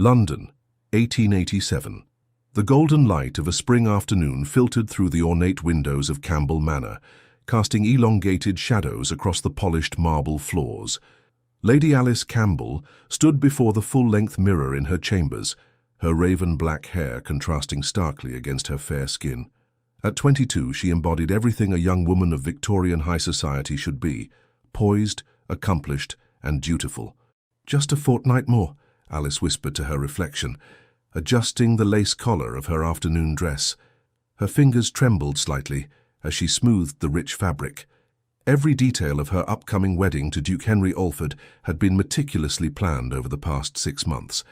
London, 1887. The golden light of a spring afternoon filtered through the ornate windows of Campbell Manor, casting elongated shadows across the polished marble floors. Lady Alice Campbell stood before the full-length mirror in her chambers, her raven-black hair contrasting starkly against her fair skin. At 22, she embodied everything a young woman of Victorian high society should be: poised, accomplished, and dutiful. "Just a fortnight more," Alice whispered to her reflection, adjusting the lace collar of her afternoon dress. Her fingers trembled slightly as she smoothed the rich fabric. Every detail of her upcoming wedding to Duke Henry Alford had been meticulously planned over the past 6 months,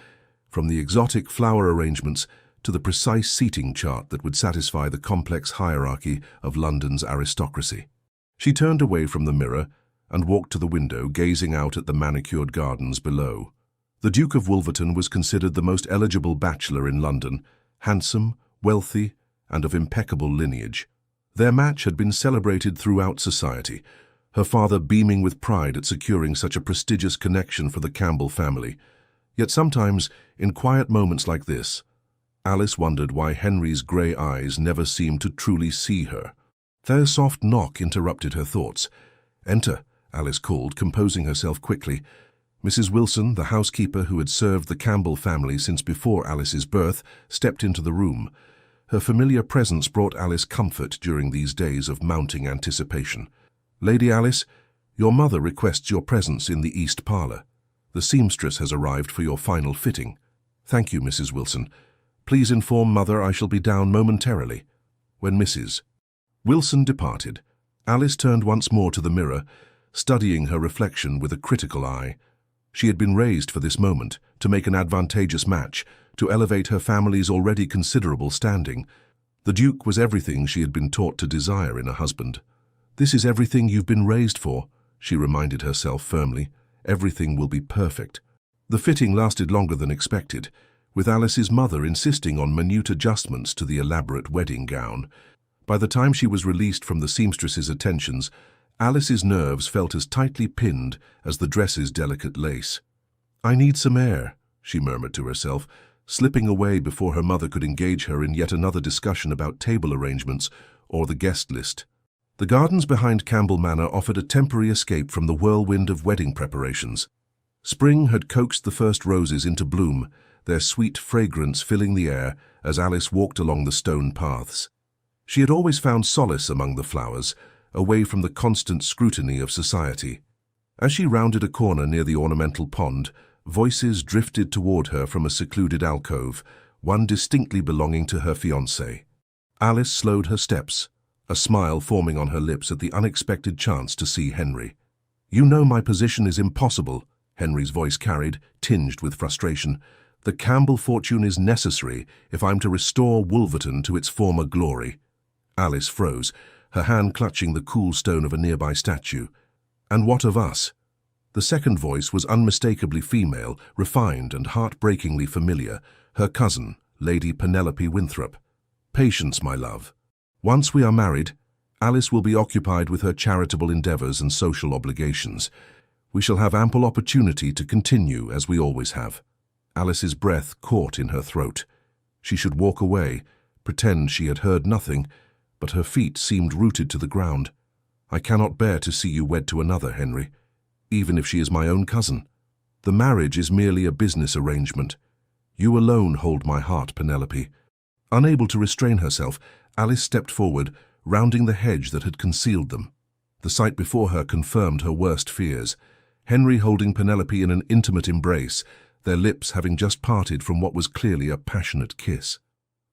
from the exotic flower arrangements to the precise seating chart that would satisfy the complex hierarchy of London's aristocracy. She turned away from the mirror and walked to the window, gazing out at the manicured gardens below. The Duke of Wolverton was considered the most eligible bachelor in London, handsome, wealthy, and of impeccable lineage. Their match had been celebrated throughout society, her father beaming with pride at securing such a prestigious connection for the Campbell family. Yet sometimes, in quiet moments like this, Alice wondered why Henry's grey eyes never seemed to truly see her. Their soft knock interrupted her thoughts. "Enter," Alice called, composing herself quickly. Mrs. Wilson, the housekeeper who had served the Campbell family since before Alice's birth, stepped into the room. Her familiar presence brought Alice comfort during these days of mounting anticipation. "Lady Alice, your mother requests your presence in the East Parlour. The seamstress has arrived for your final fitting." "Thank you, Mrs. Wilson. Please inform Mother I shall be down momentarily." When Mrs. Wilson departed, Alice turned once more to the mirror, studying her reflection with a critical eye. She had been raised for this moment, to make an advantageous match, to elevate her family's already considerable standing. The Duke was everything she had been taught to desire in a husband. "This is everything you've been raised for," she reminded herself firmly. "Everything will be perfect." The fitting lasted longer than expected, with Alice's mother insisting on minute adjustments to the elaborate wedding gown. By the time she was released from the seamstress's attentions, Alice's nerves felt as tightly pinned as the dress's delicate lace. "I need some air," she murmured to herself, slipping away before her mother could engage her in yet another discussion about table arrangements or the guest list. The gardens behind Campbell Manor offered a temporary escape from the whirlwind of wedding preparations. Spring had coaxed the first roses into bloom, their sweet fragrance filling the air as Alice walked along the stone paths. She had always found solace among the flowers, away from the constant scrutiny of society. As she rounded a corner near the ornamental pond, voices drifted toward her from a secluded alcove, one distinctly belonging to her fiancé. Alice slowed her steps, a smile forming on her lips at the unexpected chance to see Henry. "You know my position is impossible," Henry's voice carried, tinged with frustration. "The Campbell fortune is necessary if I'm to restore Wolverton to its former glory." Alice froze, her hand clutching the cool stone of a nearby statue. "And what of us?" The second voice was unmistakably female, refined and heartbreakingly familiar, her cousin, Lady Penelope Winthrop. "Patience, my love. Once we are married, Alice will be occupied with her charitable endeavours and social obligations. We shall have ample opportunity to continue as we always have." Alice's breath caught in her throat. She should walk away, pretend she had heard nothing, but her feet seemed rooted to the ground. "I cannot bear to see you wed to another, Henry, even if she is my own cousin. The marriage is merely a business arrangement. You alone hold my heart, Penelope." Unable to restrain herself, Alice stepped forward, rounding the hedge that had concealed them. The sight before her confirmed her worst fears. Henry holding Penelope in an intimate embrace, their lips having just parted from what was clearly a passionate kiss.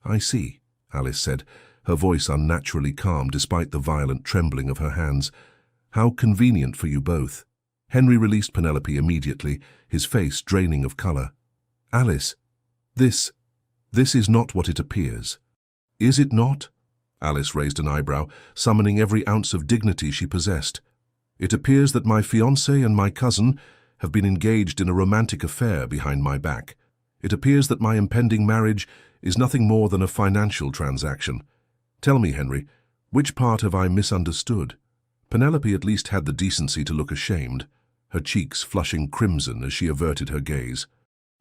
"I see," Alice said, her voice unnaturally calm despite the violent trembling of her hands. "How convenient for you both." Henry released Penelope immediately, his face draining of colour. "Alice, this is not what it appears." "Is it not?" Alice raised an eyebrow, summoning every ounce of dignity she possessed. "It appears that my fiancé and my cousin have been engaged in a romantic affair behind my back. It appears that my impending marriage is nothing more than a financial transaction. Tell me, Henry, which part have I misunderstood?" Penelope at least had the decency to look ashamed, her cheeks flushing crimson as she averted her gaze.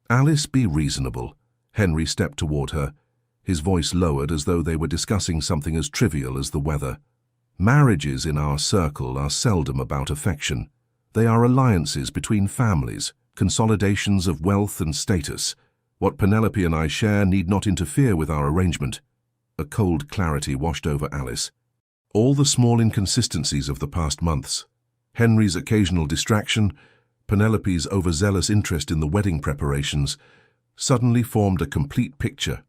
Alice, be reasonable. Henry stepped toward her, his voice lowered as though they were discussing something as trivial as the weather. Marriages in our circle are seldom about affection. They are alliances between families, consolidations of wealth and status. What Penelope and I share need not interfere with our arrangement. A cold clarity washed over Alice. All the small inconsistencies of the past months, Henry's occasional distraction, Penelope's overzealous interest in the wedding preparations, suddenly formed a complete picture.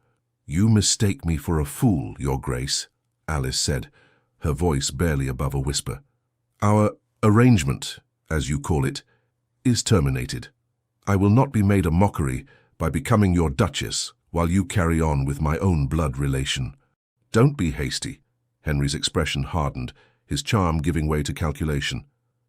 "You mistake me for a fool, Your Grace," Alice said, her voice barely above a whisper. "Our arrangement, as you call it, is terminated. I will not be made a mockery by becoming your Duchess while you carry on with my own blood relation." "Don't be hasty." Henry's expression hardened, his charm giving way to calculation.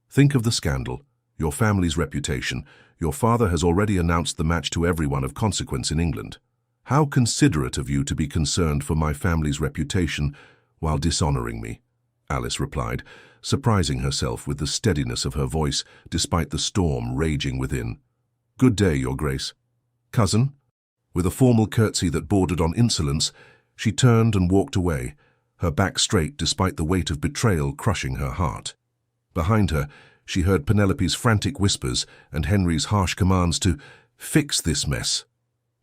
"Think of the scandal, your family's reputation. Your father has already announced the match to everyone of consequence in England. How considerate of you to be concerned for my family's reputation while dishonoring me," Alice replied, surprising herself with the steadiness of her voice despite the storm raging within. "Good day, Your Grace." "Cousin?" With a formal curtsy that bordered on insolence, she turned and walked away, her back straight despite the weight of betrayal crushing her heart. Behind her, she heard Penelope's frantic whispers and Henry's harsh commands to fix this mess.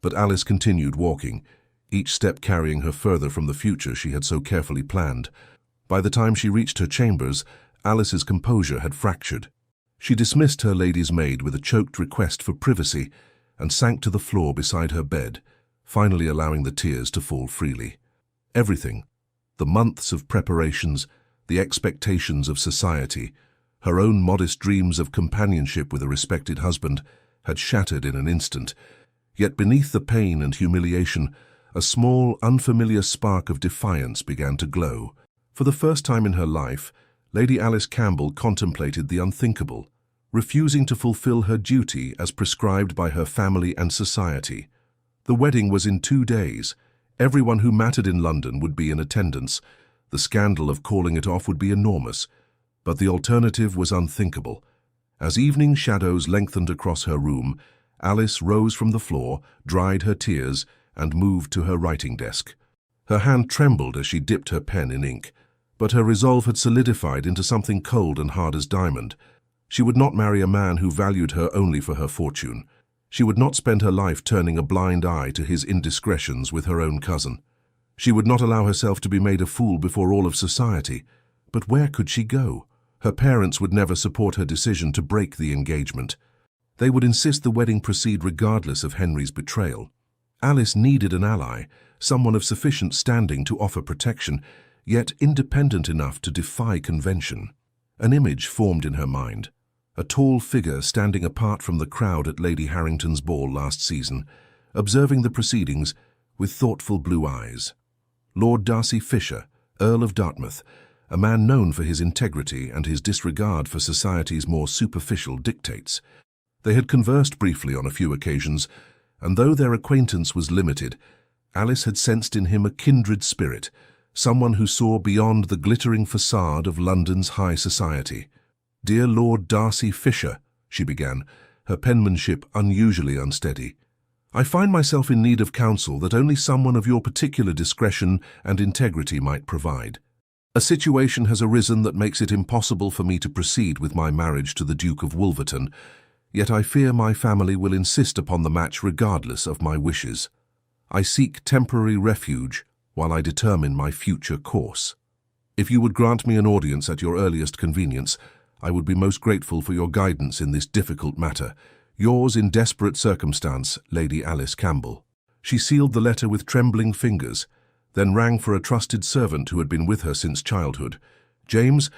But Alice continued walking, each step carrying her further from the future she had so carefully planned. By the time she reached her chambers, Alice's composure had fractured. She dismissed her lady's maid with a choked request for privacy and sank to the floor beside her bed, finally allowing the tears to fall freely. Everything, the months of preparations, the expectations of society, her own modest dreams of companionship with a respected husband, had shattered in an instant. Yet beneath the pain and humiliation, a small, unfamiliar spark of defiance began to glow. For the first time in her life, Lady Alice Campbell contemplated the unthinkable, refusing to fulfill her duty as prescribed by her family and society. The wedding was in 2 days. Everyone who mattered in London would be in attendance. The scandal of calling it off would be enormous, but the alternative was unthinkable. As evening shadows lengthened across her room, Alice rose from the floor, dried her tears, and moved to her writing desk. Her hand trembled as she dipped her pen in ink, but her resolve had solidified into something cold and hard as diamond. She would not marry a man who valued her only for her fortune. She would not spend her life turning a blind eye to his indiscretions with her own cousin. She would not allow herself to be made a fool before all of society. But where could she go? Her parents would never support her decision to break the engagement. They would insist the wedding proceed regardless of Henry's betrayal. Alice needed an ally, someone of sufficient standing to offer protection, yet independent enough to defy convention. An image formed in her mind, a tall figure standing apart from the crowd at Lady Harrington's ball last season, observing the proceedings with thoughtful blue eyes. Lord Darcy Fisher, Earl of Dartmouth, a man known for his integrity and his disregard for society's more superficial dictates. They had conversed briefly on a few occasions, and though their acquaintance was limited, Alice had sensed in him a kindred spirit, someone who saw beyond the glittering facade of London's high society. "Dear Lord Darcy Fisher," she began, her penmanship unusually unsteady, "I find myself in need of counsel that only someone of your particular discretion and integrity might provide. A situation has arisen that makes it impossible for me to proceed with my marriage to the Duke of Wolverton, yet I fear my family will insist upon the match regardless of my wishes. I seek temporary refuge while I determine my future course. If you would grant me an audience at your earliest convenience, I would be most grateful for your guidance in this difficult matter. Yours in desperate circumstance, Lady Alice Campbell." She sealed the letter with trembling fingers, then rang for a trusted servant who had been with her since childhood. "James,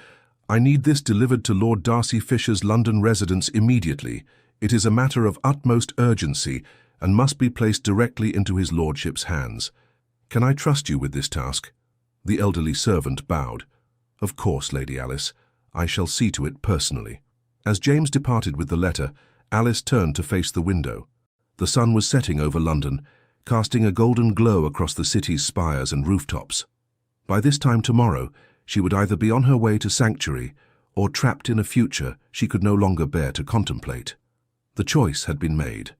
I need this delivered to Lord Darcy Fisher's London residence immediately. It is a matter of utmost urgency and must be placed directly into his lordship's hands. Can I trust you with this task?" The elderly servant bowed. "Of course, Lady Alice. I shall see to it personally." As James departed with the letter, Alice turned to face the window. The sun was setting over London, casting a golden glow across the city's spires and rooftops. By this time tomorrow, she would either be on her way to sanctuary or trapped in a future she could no longer bear to contemplate. The choice had been made.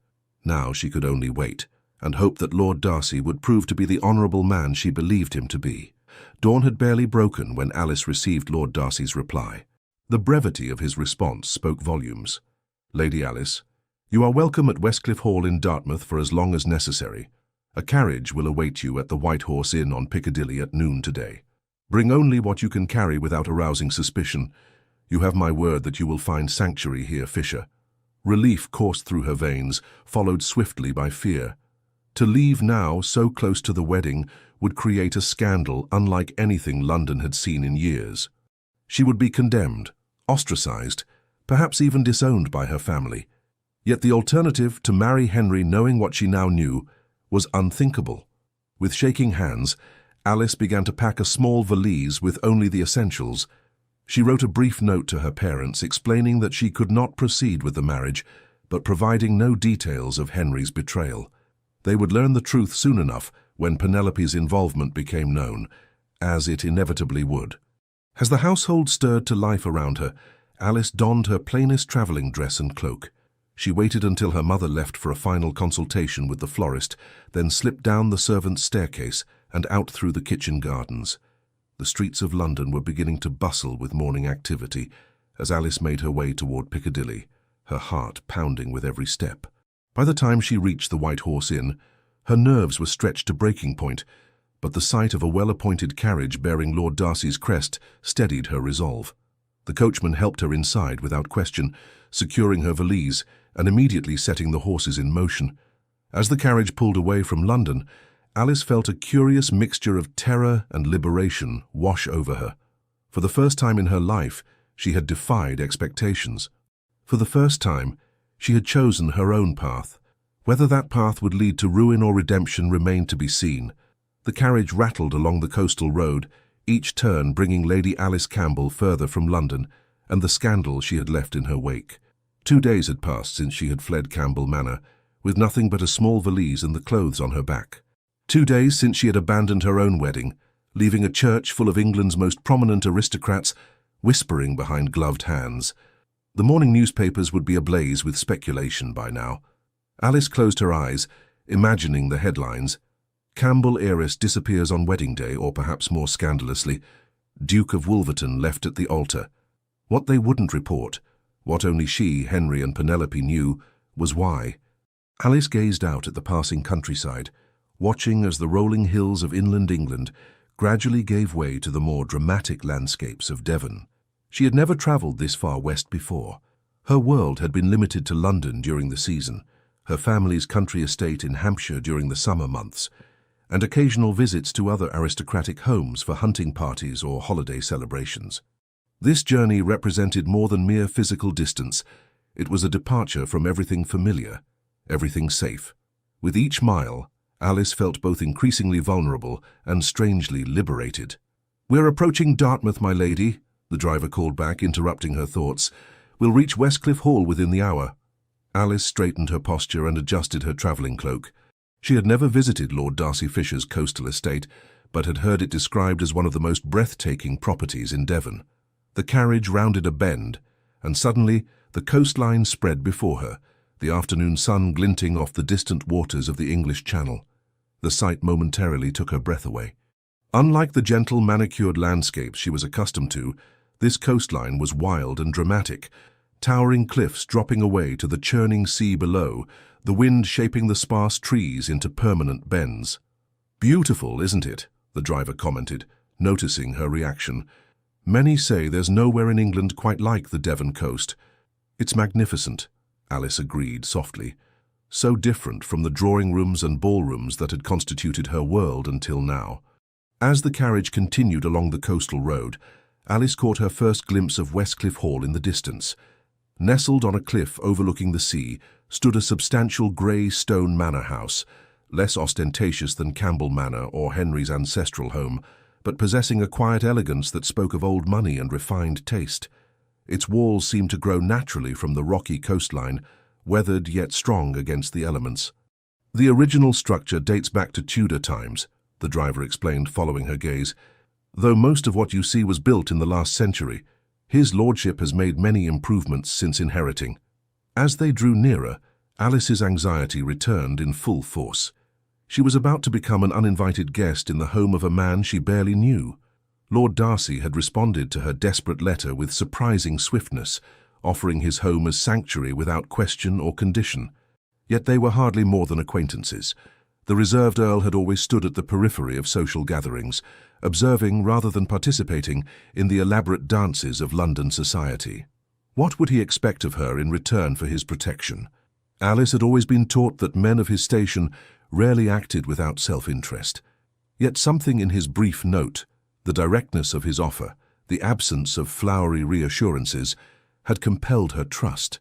Now she could only wait, and hope that Lord Darcy would prove to be the honourable man she believed him to be. Dawn had barely broken when Alice received Lord Darcy's reply. The brevity of his response spoke volumes. "Lady Alice, you are welcome at Westcliff Hall in Dartmouth for as long as necessary. A carriage will await you at the White Horse Inn on Piccadilly at noon today. Bring only what you can carry without arousing suspicion. You have my word that you will find sanctuary here, Fisher." Relief coursed through her veins, followed swiftly by fear. To leave now, so close to the wedding, would create a scandal unlike anything London had seen in years. She would be condemned, ostracized, perhaps even disowned by her family. Yet the alternative, to marry Henry knowing what she now knew, was unthinkable. With shaking hands, Alice began to pack a small valise with only the essentials. She wrote a brief note to her parents explaining that she could not proceed with the marriage, but providing no details of Henry's betrayal. They would learn the truth soon enough when Penelope's involvement became known, as it inevitably would. As the household stirred to life around her, Alice donned her plainest travelling dress and cloak. She waited until her mother left for a final consultation with the florist, then slipped down the servants' staircase and out through the kitchen gardens. The streets of London were beginning to bustle with morning activity as Alice made her way toward Piccadilly, her heart pounding with every step. By the time she reached the White Horse Inn, her nerves were stretched to breaking point, but the sight of a well-appointed carriage bearing Lord Darcy's crest steadied her resolve. The coachman helped her inside without question, securing her valise and immediately setting the horses in motion. As the carriage pulled away from London, Alice felt a curious mixture of terror and liberation wash over her. For the first time in her life, she had defied expectations. For the first time, she had chosen her own path. Whether that path would lead to ruin or redemption remained to be seen. The carriage rattled along the coastal road, each turn bringing Lady Alice Campbell further from London and the scandal she had left in her wake. 2 days had passed since she had fled Campbell Manor, with nothing but a small valise and the clothes on her back. 2 days since she had abandoned her own wedding, leaving a church full of England's most prominent aristocrats whispering behind gloved hands. The morning newspapers would be ablaze with speculation by now. Alice closed her eyes, imagining the headlines. Campbell heiress disappears on wedding day, or perhaps more scandalously, Duke of Wolverton left at the altar. What they wouldn't report, what only she, Henry and Penelope knew, was why. Alice gazed out at the passing countryside, watching as the rolling hills of inland England gradually gave way to the more dramatic landscapes of Devon. She had never travelled this far west before. Her world had been limited to London during the season, her family's country estate in Hampshire during the summer months, and occasional visits to other aristocratic homes for hunting parties or holiday celebrations. This journey represented more than mere physical distance. It was a departure from everything familiar, everything safe. With each mile, Alice felt both increasingly vulnerable and strangely liberated. "We're approaching Dartmouth, my lady," the driver called back, interrupting her thoughts. "We'll reach Westcliff Hall within the hour." Alice straightened her posture and adjusted her travelling cloak. She had never visited Lord Darcy Fisher's coastal estate, but had heard it described as one of the most breathtaking properties in Devon. The carriage rounded a bend, and suddenly the coastline spread before her, the afternoon sun glinting off the distant waters of the English Channel. The sight momentarily took her breath away. Unlike the gentle, manicured landscapes she was accustomed to, this coastline was wild and dramatic, towering cliffs dropping away to the churning sea below, the wind shaping the sparse trees into permanent bends. "Beautiful, isn't it?" the driver commented, noticing her reaction. "Many say there's nowhere in England quite like the Devon coast." "It's magnificent," Alice agreed softly. So different from the drawing rooms and ballrooms that had constituted her world until now. As the carriage continued along the coastal road, Alice caught her first glimpse of Westcliff Hall in the distance. Nestled on a cliff overlooking the sea stood a substantial grey stone manor house, less ostentatious than Campbell Manor or Henry's ancestral home, but possessing a quiet elegance that spoke of old money and refined taste. Its walls seemed to grow naturally from the rocky coastline, weathered yet strong against the elements. "The original structure dates back to Tudor times," the driver explained, following her gaze. "Though most of what you see was built in the last century, his lordship has made many improvements since inheriting." As they drew nearer, Alice's anxiety returned in full force. She was about to become an uninvited guest in the home of a man she barely knew. Lord Darcy had responded to her desperate letter with surprising swiftness, offering his home as sanctuary without question or condition. Yet they were hardly more than acquaintances. The reserved Earl had always stood at the periphery of social gatherings, observing rather than participating in the elaborate dances of London society. What would he expect of her in return for his protection? Alice had always been taught that men of his station rarely acted without self-interest. Yet something in his brief note, the directness of his offer, the absence of flowery reassurances, had compelled her trust.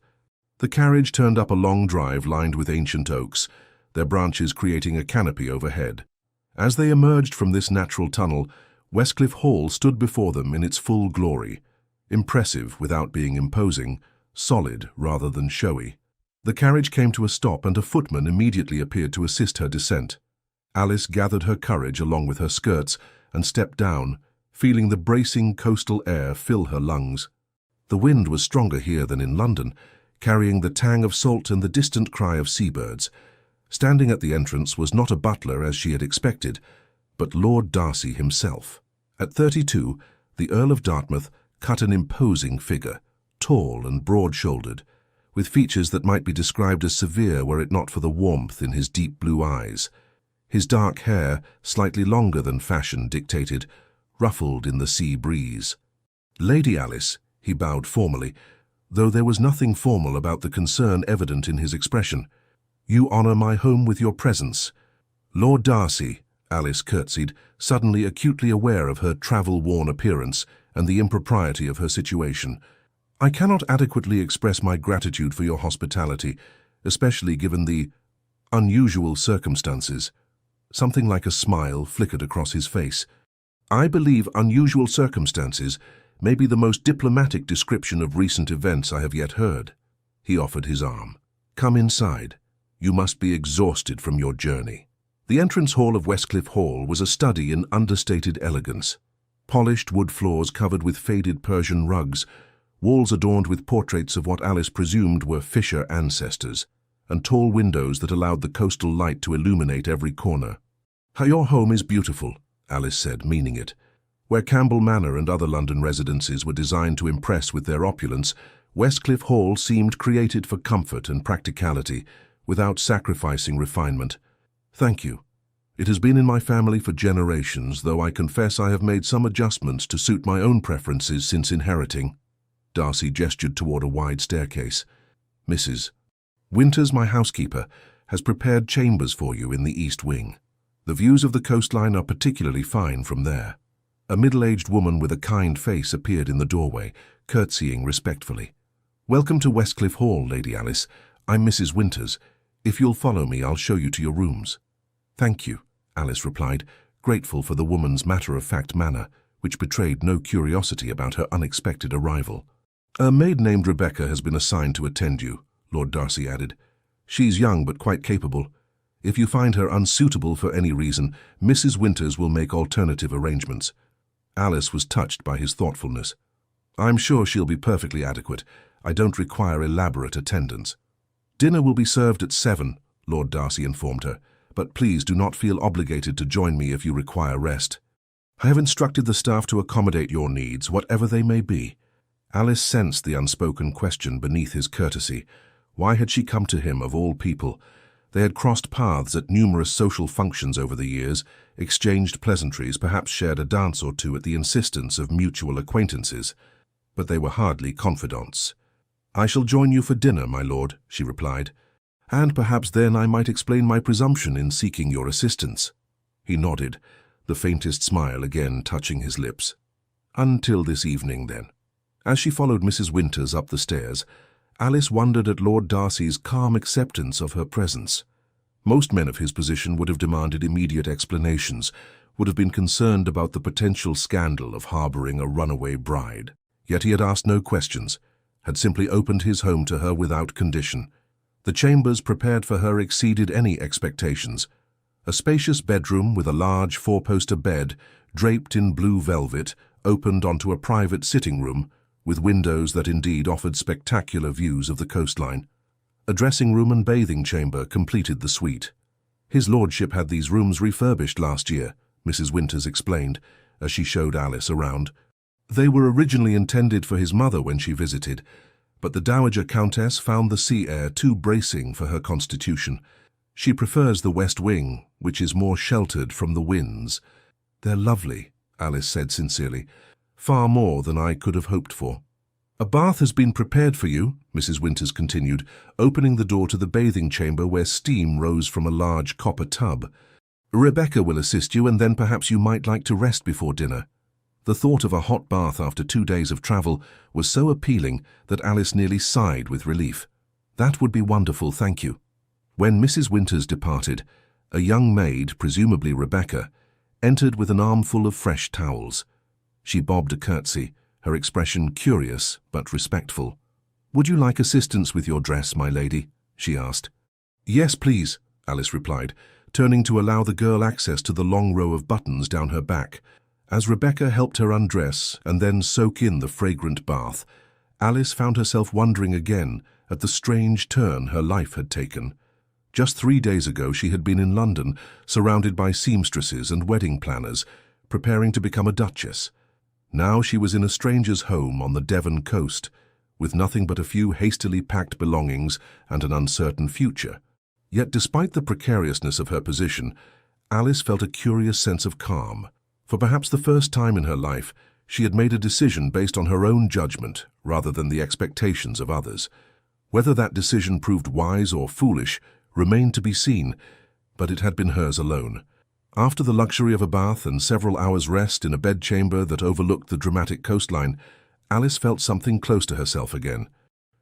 The carriage turned up a long drive lined with ancient oaks, their branches creating a canopy overhead. As they emerged from this natural tunnel, Westcliff Hall stood before them in its full glory, impressive without being imposing, solid rather than showy. The carriage came to a stop and a footman immediately appeared to assist her descent. Alice gathered her courage along with her skirts and stepped down, feeling the bracing coastal air fill her lungs. The wind was stronger here than in London, carrying the tang of salt and the distant cry of seabirds. Standing at the entrance was not a butler as she had expected, but Lord Darcy himself. At 32, the Earl of Dartmouth cut an imposing figure, tall and broad-shouldered, with features that might be described as severe were it not for the warmth in his deep blue eyes. His dark hair, slightly longer than fashion dictated, ruffled in the sea breeze. "Lady Alice," he bowed formally, though there was nothing formal about the concern evident in his expression. "You honour my home with your presence." "Lord Darcy," Alice curtsied, suddenly acutely aware of her travel-worn appearance and the impropriety of her situation. "I cannot adequately express my gratitude for your hospitality, especially given the unusual circumstances." Something like a smile flickered across his face. "I believe unusual circumstances may be the most diplomatic description of recent events I have yet heard." He offered his arm. "Come inside. You must be exhausted from your journey." The entrance hall of Westcliff Hall was a study in understated elegance. Polished wood floors covered with faded Persian rugs, walls adorned with portraits of what Alice presumed were Fisher ancestors, and tall windows that allowed the coastal light to illuminate every corner. "Your home is beautiful," Alice said, meaning it. Where Campbell Manor and other London residences were designed to impress with their opulence, Westcliff Hall seemed created for comfort and practicality, without sacrificing refinement. "Thank you. It has been in my family for generations, though I confess I have made some adjustments to suit my own preferences since inheriting." Darcy gestured toward a wide staircase. "Mrs. Winters, my housekeeper, has prepared chambers for you in the east wing. The views of the coastline are particularly fine from there." A middle-aged woman with a kind face appeared in the doorway, curtsying respectfully. "Welcome to Westcliff Hall, Lady Alice. I'm Mrs. Winters. If you'll follow me, I'll show you to your rooms." "Thank you," Alice replied, grateful for the woman's matter-of-fact manner, which betrayed no curiosity about her unexpected arrival. "A maid named Rebecca has been assigned to attend you," Lord Darcy added. "She's young but quite capable. If you find her unsuitable for any reason, Mrs. Winters will make alternative arrangements." Alice was touched by his thoughtfulness. "I'm sure she'll be perfectly adequate. I don't require elaborate attendance." "Dinner will be served at 7, Lord Darcy informed her, "but please do not feel obligated to join me if you require rest. I have instructed the staff to accommodate your needs, whatever they may be." Alice sensed the unspoken question beneath his courtesy. Why had she come to him, of all people? They had crossed paths at numerous social functions over the years, exchanged pleasantries, perhaps shared a dance or two at the insistence of mutual acquaintances. But they were hardly confidants. "I shall join you for dinner, my lord," she replied, "and perhaps then I might explain my presumption in seeking your assistance." He nodded, the faintest smile again touching his lips. "Until this evening, then." As she followed Mrs. Winters up the stairs, Alice wondered at Lord Darcy's calm acceptance of her presence. Most men of his position would have demanded immediate explanations, would have been concerned about the potential scandal of harbouring a runaway bride. Yet he had asked no questions, had simply opened his home to her without condition. The chambers prepared for her exceeded any expectations. A spacious bedroom with a large four-poster bed, draped in blue velvet, opened onto a private sitting room, with windows that indeed offered spectacular views of the coastline. A dressing room and bathing chamber completed the suite. His lordship had these rooms refurbished last year, Mrs. Winters explained, as she showed Alice around. They were originally intended for his mother when she visited, but the Dowager Countess found the sea air too bracing for her constitution. She prefers the west wing, which is more sheltered from the winds. They're lovely, Alice said sincerely, far more than I could have hoped for. A bath has been prepared for you, Mrs. Winters continued, opening the door to the bathing chamber where steam rose from a large copper tub. Rebecca will assist you, and then perhaps you might like to rest before dinner. The thought of a hot bath after 2 days of travel was so appealing that Alice nearly sighed with relief. That would be wonderful, thank you. When Mrs. Winters departed, a young maid, presumably Rebecca, entered with an armful of fresh towels. She bobbed a curtsy, her expression curious but respectful. "Would you like assistance with your dress, my lady?" she asked. "Yes, please," Alice replied, turning to allow the girl access to the long row of buttons down her back. As Rebecca helped her undress and then soak in the fragrant bath, Alice found herself wondering again at the strange turn her life had taken. Just 3 days ago she had been in London, surrounded by seamstresses and wedding planners, preparing to become a duchess. Now she was in a stranger's home on the Devon coast, with nothing but a few hastily packed belongings and an uncertain future. Yet despite the precariousness of her position, Alice felt a curious sense of calm. For perhaps the first time in her life, she had made a decision based on her own judgment rather than the expectations of others. Whether that decision proved wise or foolish remained to be seen, but it had been hers alone. After the luxury of a bath and several hours' rest in a bedchamber that overlooked the dramatic coastline, Alice felt something close to herself again.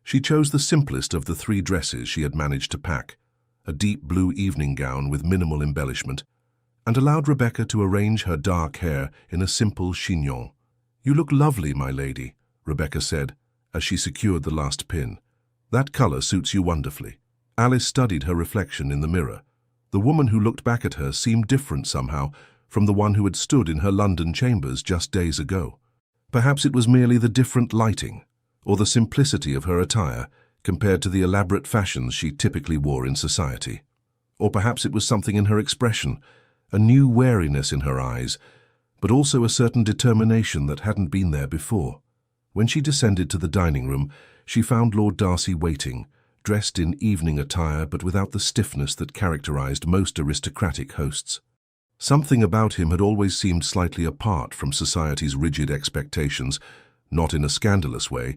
She chose the simplest of the 3 dresses she had managed to pack, a deep blue evening gown with minimal embellishment, and allowed Rebecca to arrange her dark hair in a simple chignon. "You look lovely, my lady," Rebecca said, as she secured the last pin. "That color suits you wonderfully." Alice studied her reflection in the mirror. The woman who looked back at her seemed different somehow from the one who had stood in her London chambers just days ago. Perhaps it was merely the different lighting, or the simplicity of her attire compared to the elaborate fashions she typically wore in society. Or perhaps it was something in her expression, a new wariness in her eyes, but also a certain determination that hadn't been there before. When she descended to the dining room, she found Lord Darcy waiting, dressed in evening attire but without the stiffness that characterized most aristocratic hosts. Something about him had always seemed slightly apart from society's rigid expectations, not in a scandalous way,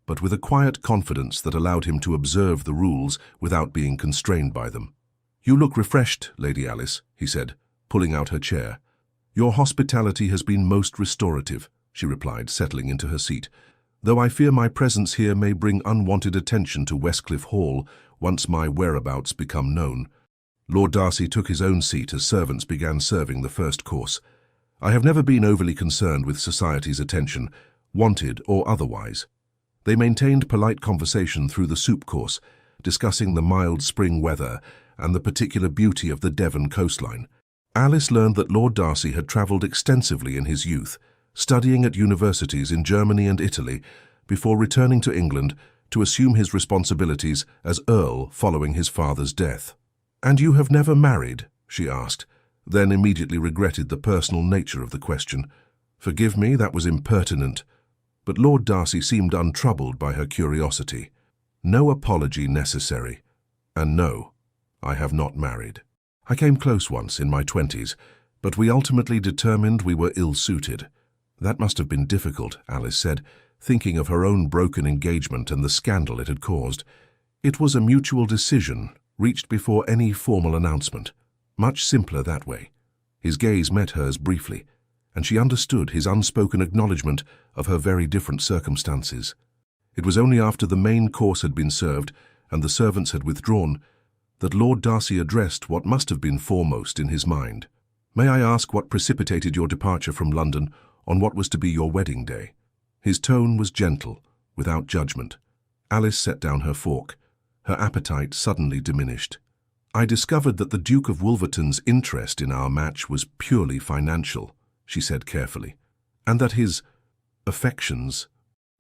but with a quiet confidence that allowed him to observe the rules without being constrained by them. "You look refreshed, Lady Alice," he said, pulling out her chair. "Your hospitality has been most restorative," she replied, settling into her seat, "though I fear my presence here may bring unwanted attention to Westcliff Hall once my whereabouts become known." Lord Darcy took his own seat as servants began serving the first course. "I have never been overly concerned with society's attention, wanted or otherwise." They maintained polite conversation through the soup course, discussing the mild spring weather and the particular beauty of the Devon coastline. Alice learned that Lord Darcy had travelled extensively in his youth, studying at universities in Germany and Italy, before returning to England to assume his responsibilities as Earl following his father's death. "And you have never married?" she asked, then immediately regretted the personal nature of the question. "Forgive me, that was impertinent." But Lord Darcy seemed untroubled by her curiosity. "No apology necessary. And no, I have not married. I came close once in my 20s, but we ultimately determined we were ill-suited." "That must have been difficult," Alice said, thinking of her own broken engagement and the scandal it had caused. "It was a mutual decision, reached before any formal announcement. Much simpler that way." His gaze met hers briefly, and she understood his unspoken acknowledgement of her very different circumstances. It was only after the main course had been served and the servants had withdrawn that Lord Darcy addressed what must have been foremost in his mind. "May I ask what precipitated your departure from London on what was to be your wedding day?" His tone was gentle, without judgment. Alice set down her fork. Her appetite suddenly diminished. "I discovered that the Duke of Wolverton's interest in our match was purely financial," she said carefully, "and that his affections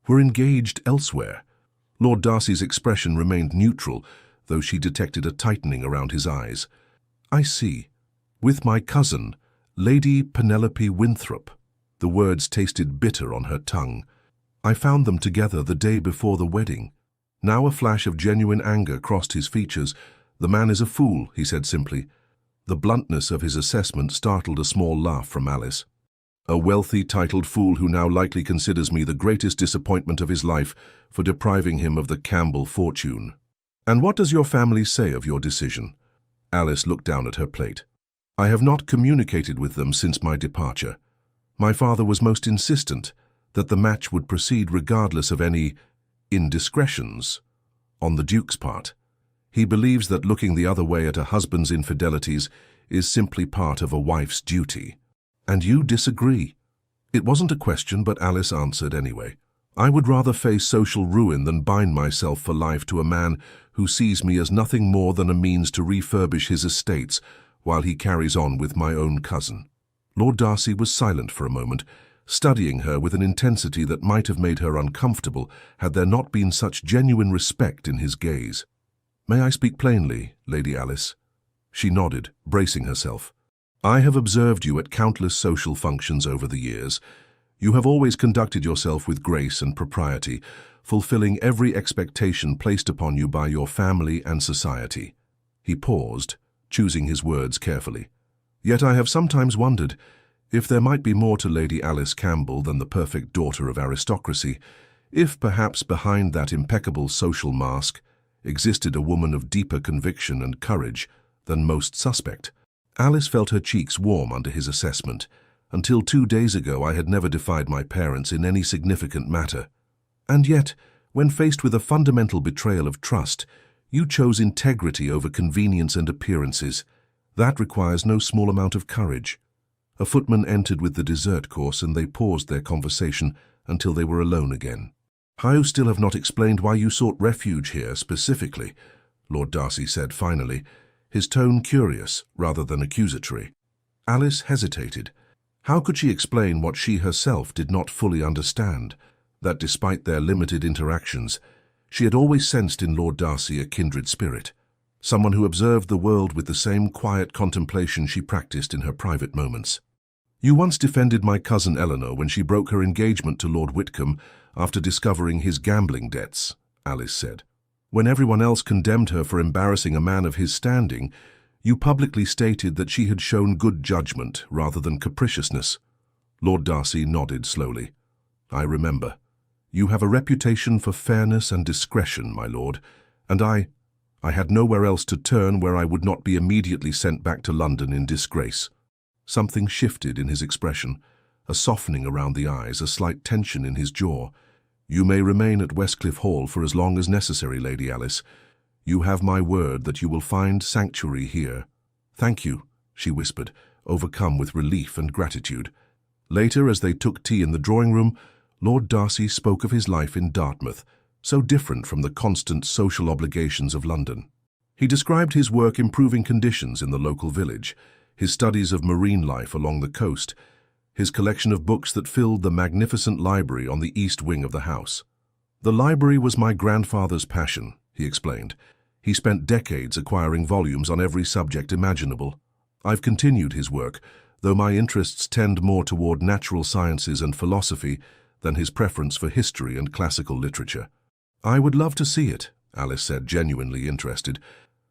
were engaged elsewhere." Lord Darcy's expression remained neutral, though she detected a tightening around his eyes. "I see. With my cousin, Lady Penelope Winthrop." The words tasted bitter on her tongue. "I found them together the day before the wedding." Now a flash of genuine anger crossed his features. "The man is a fool," he said simply. The bluntness of his assessment startled a small laugh from Alice. "A wealthy, titled fool who now likely considers me the greatest disappointment of his life for depriving him of the Campbell fortune. And what does your family say of your decision?" Alice looked down at her plate. "I have not communicated with them since my departure. My father was most insistent that the match would proceed regardless of any indiscretions on the Duke's part. He believes that looking the other way at a husband's infidelities is simply part of a wife's duty. And you disagree." It wasn't a question, but Alice answered anyway. "I would rather face social ruin than bind myself for life to a man who sees me as nothing more than a means to refurbish his estates while he carries on with my own cousin." Lord Darcy was silent for a moment, studying her with an intensity that might have made her uncomfortable had there not been such genuine respect in his gaze. "May I speak plainly, Lady Alice?" She nodded, bracing herself. "I have observed you at countless social functions over the years. You have always conducted yourself with grace and propriety, fulfilling every expectation placed upon you by your family and society." He paused, choosing his words carefully. "Yet I have sometimes wondered if there might be more to Lady Alice Campbell than the perfect daughter of aristocracy, if perhaps behind that impeccable social mask existed a woman of deeper conviction and courage than most suspect." Alice felt her cheeks warm under his assessment. "Until 2 days ago I had never defied my parents in any significant matter. And yet, when faced with a fundamental betrayal of trust, you chose integrity over convenience and appearances. That requires no small amount of courage." A footman entered with the dessert course, and they paused their conversation until they were alone again. "You still have not explained why you sought refuge here specifically," Lord Darcy said finally, his tone curious rather than accusatory. Alice hesitated. How could she explain what she herself did not fully understand? That despite their limited interactions, she had always sensed in Lord Darcy a kindred spirit, someone who observed the world with the same quiet contemplation she practiced in her private moments. "You once defended my cousin Eleanor when she broke her engagement to Lord Whitcomb after discovering his gambling debts," Alice said. "When everyone else condemned her for embarrassing a man of his standing, you publicly stated that she had shown good judgment rather than capriciousness." Lord Darcy nodded slowly. "I remember. You have a reputation for fairness and discretion, my lord, and I had nowhere else to turn where I would not be immediately sent back to London in disgrace." Something shifted in his expression, a softening around the eyes, a slight tension in his jaw. "You may remain at Westcliff Hall for as long as necessary, Lady Alice. You have my word that you will find sanctuary here." "Thank you," she whispered, overcome with relief and gratitude. Later, as they took tea in the drawing room, Lord Darcy spoke of his life in Dartmouth, so different from the constant social obligations of London. He described his work improving conditions in the local village, his studies of marine life along the coast, his collection of books that filled the magnificent library on the east wing of the house. "The library was my grandfather's passion," he explained. "He spent decades acquiring volumes on every subject imaginable. I've continued his work, though my interests tend more toward natural sciences and philosophy than his preference for history and classical literature." "I would love to see it," Alice said, genuinely interested.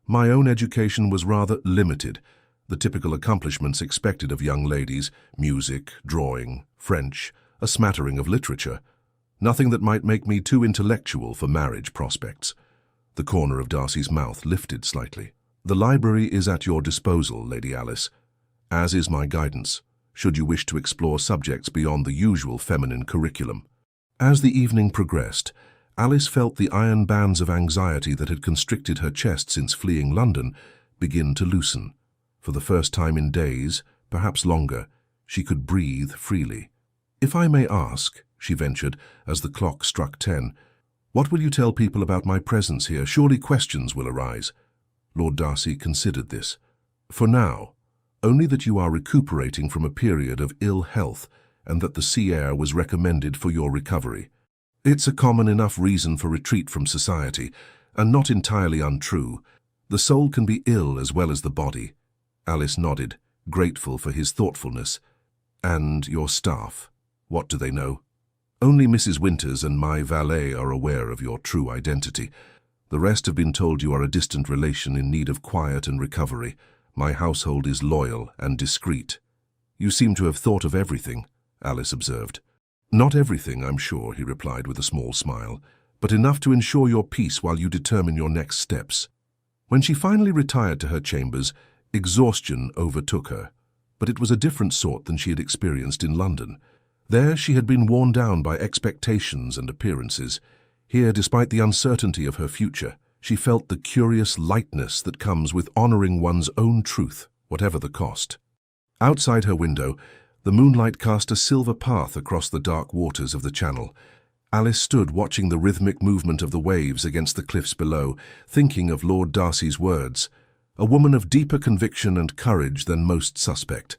"My own education was rather limited. The typical accomplishments expected of young ladies, music, drawing, French, a smattering of literature. Nothing that might make me too intellectual for marriage prospects." The corner of Darcy's mouth lifted slightly. "The library is at your disposal, Lady Alice, as is my guidance, should you wish to explore subjects beyond the usual feminine curriculum." As the evening progressed, Alice felt the iron bands of anxiety that had constricted her chest since fleeing London begin to loosen. For the first time in days, perhaps longer, she could breathe freely. "If I may ask," she ventured as the clock struck 10, "what will you tell people about my presence here? Surely questions will arise." Lord Darcy considered this. "For now, only that you are recuperating from a period of ill health and that the sea air was recommended for your recovery." It's a common enough reason for retreat from society, and not entirely untrue. The soul can be ill as well as the body. Alice nodded, grateful for his thoughtfulness. And your staff, what do they know? Only Mrs. Winters and my valet are aware of your true identity. The rest have been told you are a distant relation in need of quiet and recovery. My household is loyal and discreet. You seem to have thought of everything, Alice observed. Not everything, I'm sure, he replied with a small smile, but enough to ensure your peace while you determine your next steps. When she finally retired to her chambers, exhaustion overtook her, but it was a different sort than she had experienced in London. There she had been worn down by expectations and appearances. Here, despite the uncertainty of her future, she felt the curious lightness that comes with honoring one's own truth, whatever the cost. Outside her window, the moonlight cast a silver path across the dark waters of the channel. Alice stood watching the rhythmic movement of the waves against the cliffs below, thinking of Lord Darcy's words. A woman of deeper conviction and courage than most suspect.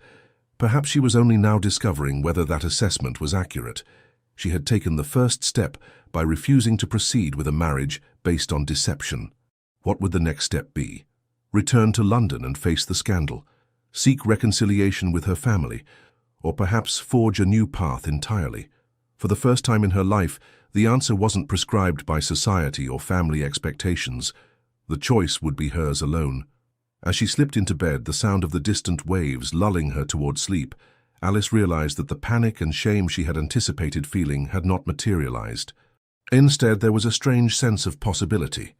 Perhaps she was only now discovering whether that assessment was accurate. She had taken the first step by refusing to proceed with a marriage based on deception. What would the next step be? Return to London and face the scandal? Seek reconciliation with her family? Or perhaps forge a new path entirely? For the first time in her life, the answer wasn't prescribed by society or family expectations. The choice would be hers alone. As she slipped into bed, the sound of the distant waves lulling her toward sleep, Alice realized that the panic and shame she had anticipated feeling had not materialized. Instead, there was a strange sense of possibility.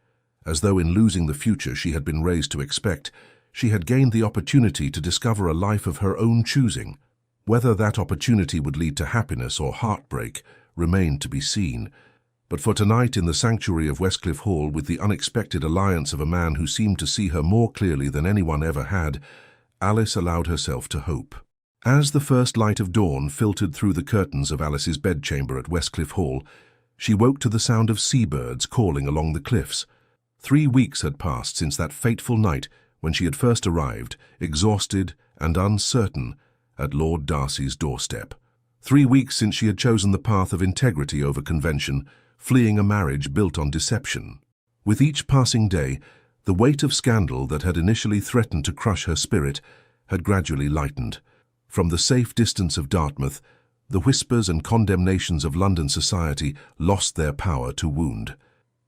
As though in losing the future she had been raised to expect, she had gained the opportunity to discover a life of her own choosing. Whether that opportunity would lead to happiness or heartbreak remained to be seen. But for tonight, in the sanctuary of Westcliff Hall, with the unexpected alliance of a man who seemed to see her more clearly than anyone ever had, Alice allowed herself to hope. As the first light of dawn filtered through the curtains of Alice's bedchamber at Westcliff Hall, she woke to the sound of seabirds calling along the cliffs. 3 weeks had passed since that fateful night when she had first arrived, exhausted and uncertain, at Lord Darcy's doorstep. 3 weeks since she had chosen the path of integrity over convention, fleeing a marriage built on deception. With each passing day, the weight of scandal that had initially threatened to crush her spirit had gradually lightened. From the safe distance of Dartmouth, the whispers and condemnations of London society lost their power to wound.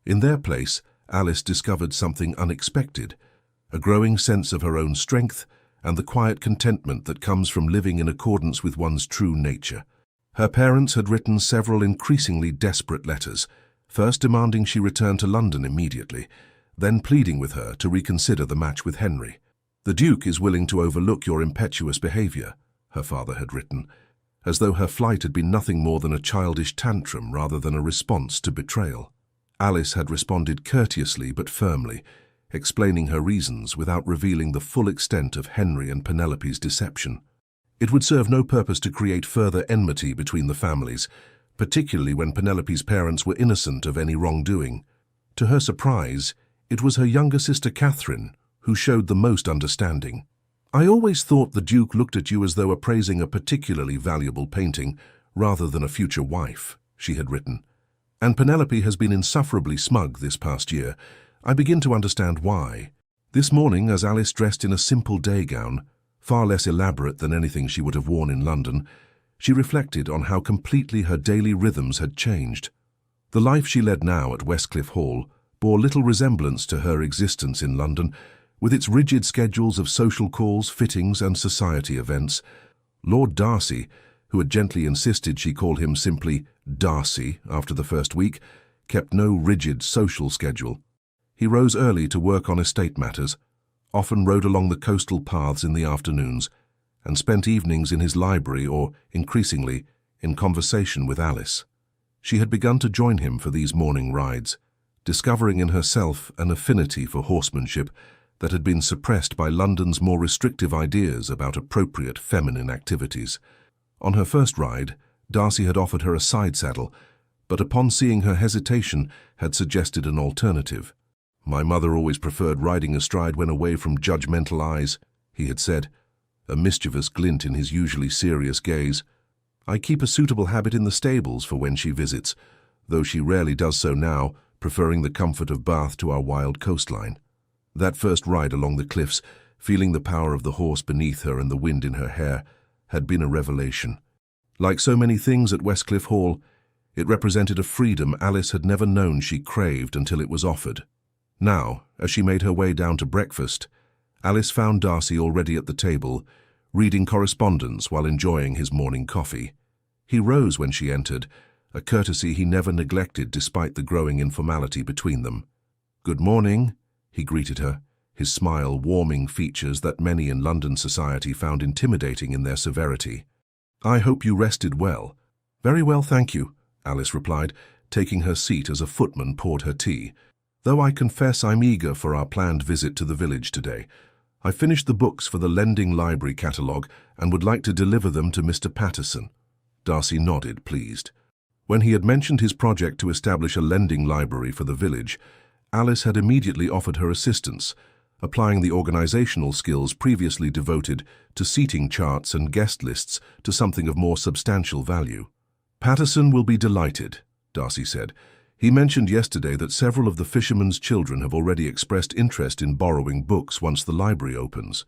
In their place, Alice discovered something unexpected, a growing sense of her own strength and the quiet contentment that comes from living in accordance with one's true nature. Her parents had written several increasingly desperate letters, first demanding she return to London immediately, then pleading with her to reconsider the match with Henry. "The Duke is willing to overlook your impetuous behavior," her father had written, as though her flight had been nothing more than a childish tantrum rather than a response to betrayal. Alice had responded courteously but firmly, explaining her reasons without revealing the full extent of Henry and Penelope's deception. It would serve no purpose to create further enmity between the families, particularly when Penelope's parents were innocent of any wrongdoing. To her surprise, it was her younger sister Catherine who showed the most understanding. "I always thought the Duke looked at you as though appraising a particularly valuable painting rather than a future wife," she had written. "And Penelope has been insufferably smug this past year. I begin to understand why." This morning, as Alice dressed in a simple day gown, far less elaborate than anything she would have worn in London, she reflected on how completely her daily rhythms had changed. The life she led now at Westcliff Hall bore little resemblance to her existence in London, with its rigid schedules of social calls, fittings, and society events. Lord Darcy, who had gently insisted she call him simply Darcy after the first week, kept no rigid social schedule. He rose early to work on estate matters, often rode along the coastal paths in the afternoons, and spent evenings in his library or, increasingly, in conversation with Alice. She had begun to join him for these morning rides, discovering in herself an affinity for horsemanship that had been suppressed by London's more restrictive ideas about appropriate feminine activities. On her first ride, Darcy had offered her a side saddle, but upon seeing her hesitation had suggested an alternative. "My mother always preferred riding astride when away from judgmental eyes," he had said, a mischievous glint in his usually serious gaze. "I keep a suitable habit in the stables for when she visits, though she rarely does so now, preferring the comfort of Bath to our wild coastline. That first ride along the cliffs, feeling the power of the horse beneath her and the wind in her hair, had been a revelation. Like so many things at Westcliff Hall, it represented a freedom Alice had never known she craved until it was offered. Now, as she made her way down to breakfast, Alice found Darcy already at the table, reading correspondence while enjoying his morning coffee. He rose when she entered, a courtesy he never neglected despite the growing informality between them. "Good morning," he greeted her, his smile warming features that many in London society found intimidating in their severity. "I hope you rested well." "Very well, thank you," Alice replied, taking her seat as a footman poured her tea. "Though I confess I'm eager for our planned visit to the village today. I finished the books for the lending library catalogue and would like to deliver them to Mr. Patterson." Darcy nodded, pleased. When he had mentioned his project to establish a lending library for the village, Alice had immediately offered her assistance, applying the organizational skills previously devoted to seating charts and guest lists to something of more substantial value. "Patterson will be delighted," Darcy said. "He mentioned yesterday that several of the fishermen's children have already expressed interest in borrowing books once the library opens."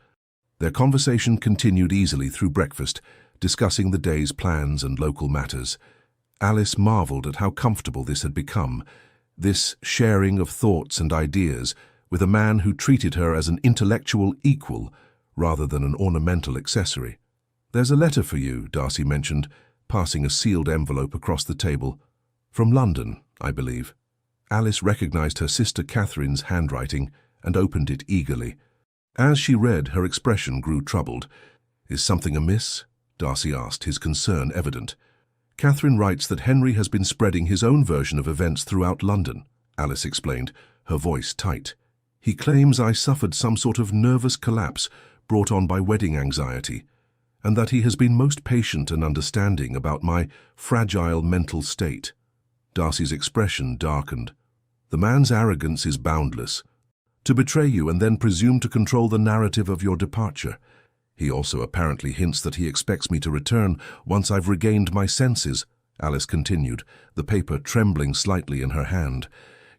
Their conversation continued easily through breakfast, discussing the day's plans and local matters. Alice marveled at how comfortable this had become, this sharing of thoughts and ideas with a man who treated her as an intellectual equal rather than an ornamental accessory. "There's a letter for you," Darcy mentioned, passing a sealed envelope across the table. "From London, I believe." Alice recognized her sister Catherine's handwriting and opened it eagerly. As she read, her expression grew troubled. "Is something amiss?" Darcy asked, his concern evident. "Catherine writes that Henry has been spreading his own version of events throughout London," Alice explained, her voice tight. "He claims I suffered some sort of nervous collapse brought on by wedding anxiety, and that he has been most patient and understanding about my fragile mental state." Darcy's expression darkened. "The man's arrogance is boundless. To betray you and then presume to control the narrative of your departure. He also apparently hints that he expects me to return once I've regained my senses," Alice continued, the paper trembling slightly in her hand.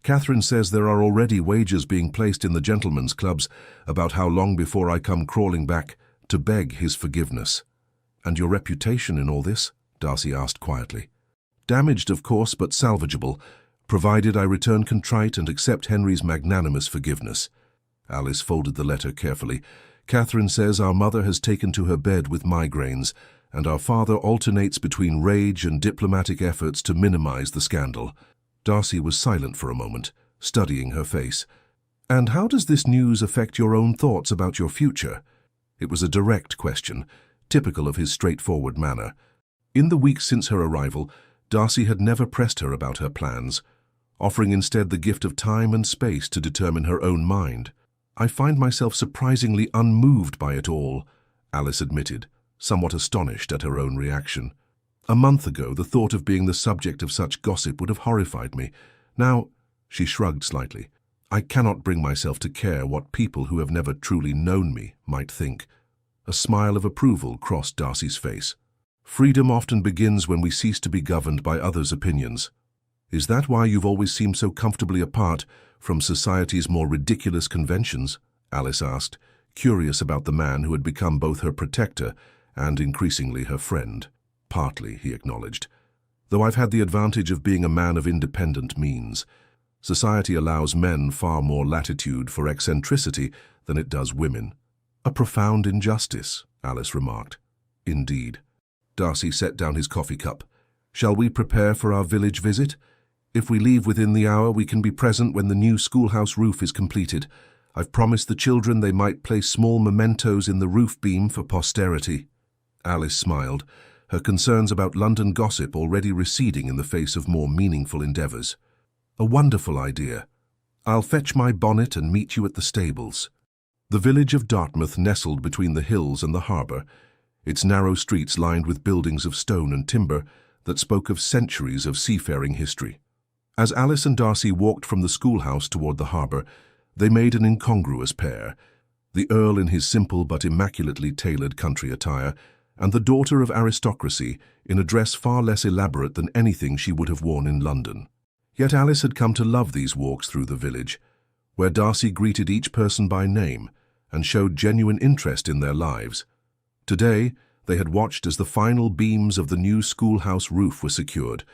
"Catherine says there are already wagers being placed in the gentlemen's clubs about how long before I come crawling back to beg his forgiveness." "And your reputation in all this?" Darcy asked quietly. "Damaged, of course, but salvageable, provided I return contrite and accept Henry's magnanimous forgiveness." Alice folded the letter carefully. "Catherine says our mother has taken to her bed with migraines, and our father alternates between rage and diplomatic efforts to minimize the scandal." Darcy was silent for a moment, studying her face. "And how does this news affect your own thoughts about your future?" It was a direct question, typical of his straightforward manner. In the weeks since her arrival, Darcy had never pressed her about her plans, offering instead the gift of time and space to determine her own mind. "I find myself surprisingly unmoved by it all," Alice admitted, somewhat astonished at her own reaction. "A month ago, the thought of being the subject of such gossip would have horrified me. Now," she shrugged slightly, "I cannot bring myself to care what people who have never truly known me might think." A smile of approval crossed Darcy's face. "Freedom often begins when we cease to be governed by others' opinions. Is that why you've always seemed so comfortably apart from society's more ridiculous conventions?" Alice asked, curious about the man who had become both her protector and increasingly her friend. "Partly," he acknowledged, "though I've had the advantage of being a man of independent means. Society allows men far more latitude for eccentricity than it does women." "A profound injustice," Alice remarked. "Indeed." Darcy set down his coffee cup. "Shall we prepare for our village visit? If we leave within the hour, we can be present when the new schoolhouse roof is completed. I've promised the children they might place small mementos in the roof beam for posterity." Alice smiled, her concerns about London gossip already receding in the face of more meaningful endeavours. "A wonderful idea. I'll fetch my bonnet and meet you at the stables." The village of Dartmouth nestled between the hills and the harbour, its narrow streets lined with buildings of stone and timber that spoke of centuries of seafaring history. As Alice and Darcy walked from the schoolhouse toward the harbour, they made an incongruous pair, the Earl in his simple but immaculately tailored country attire, and the daughter of aristocracy in a dress far less elaborate than anything she would have worn in London. Yet Alice had come to love these walks through the village, where Darcy greeted each person by name and showed genuine interest in their lives. Today, they had watched as the final beams of the new schoolhouse roof were secured,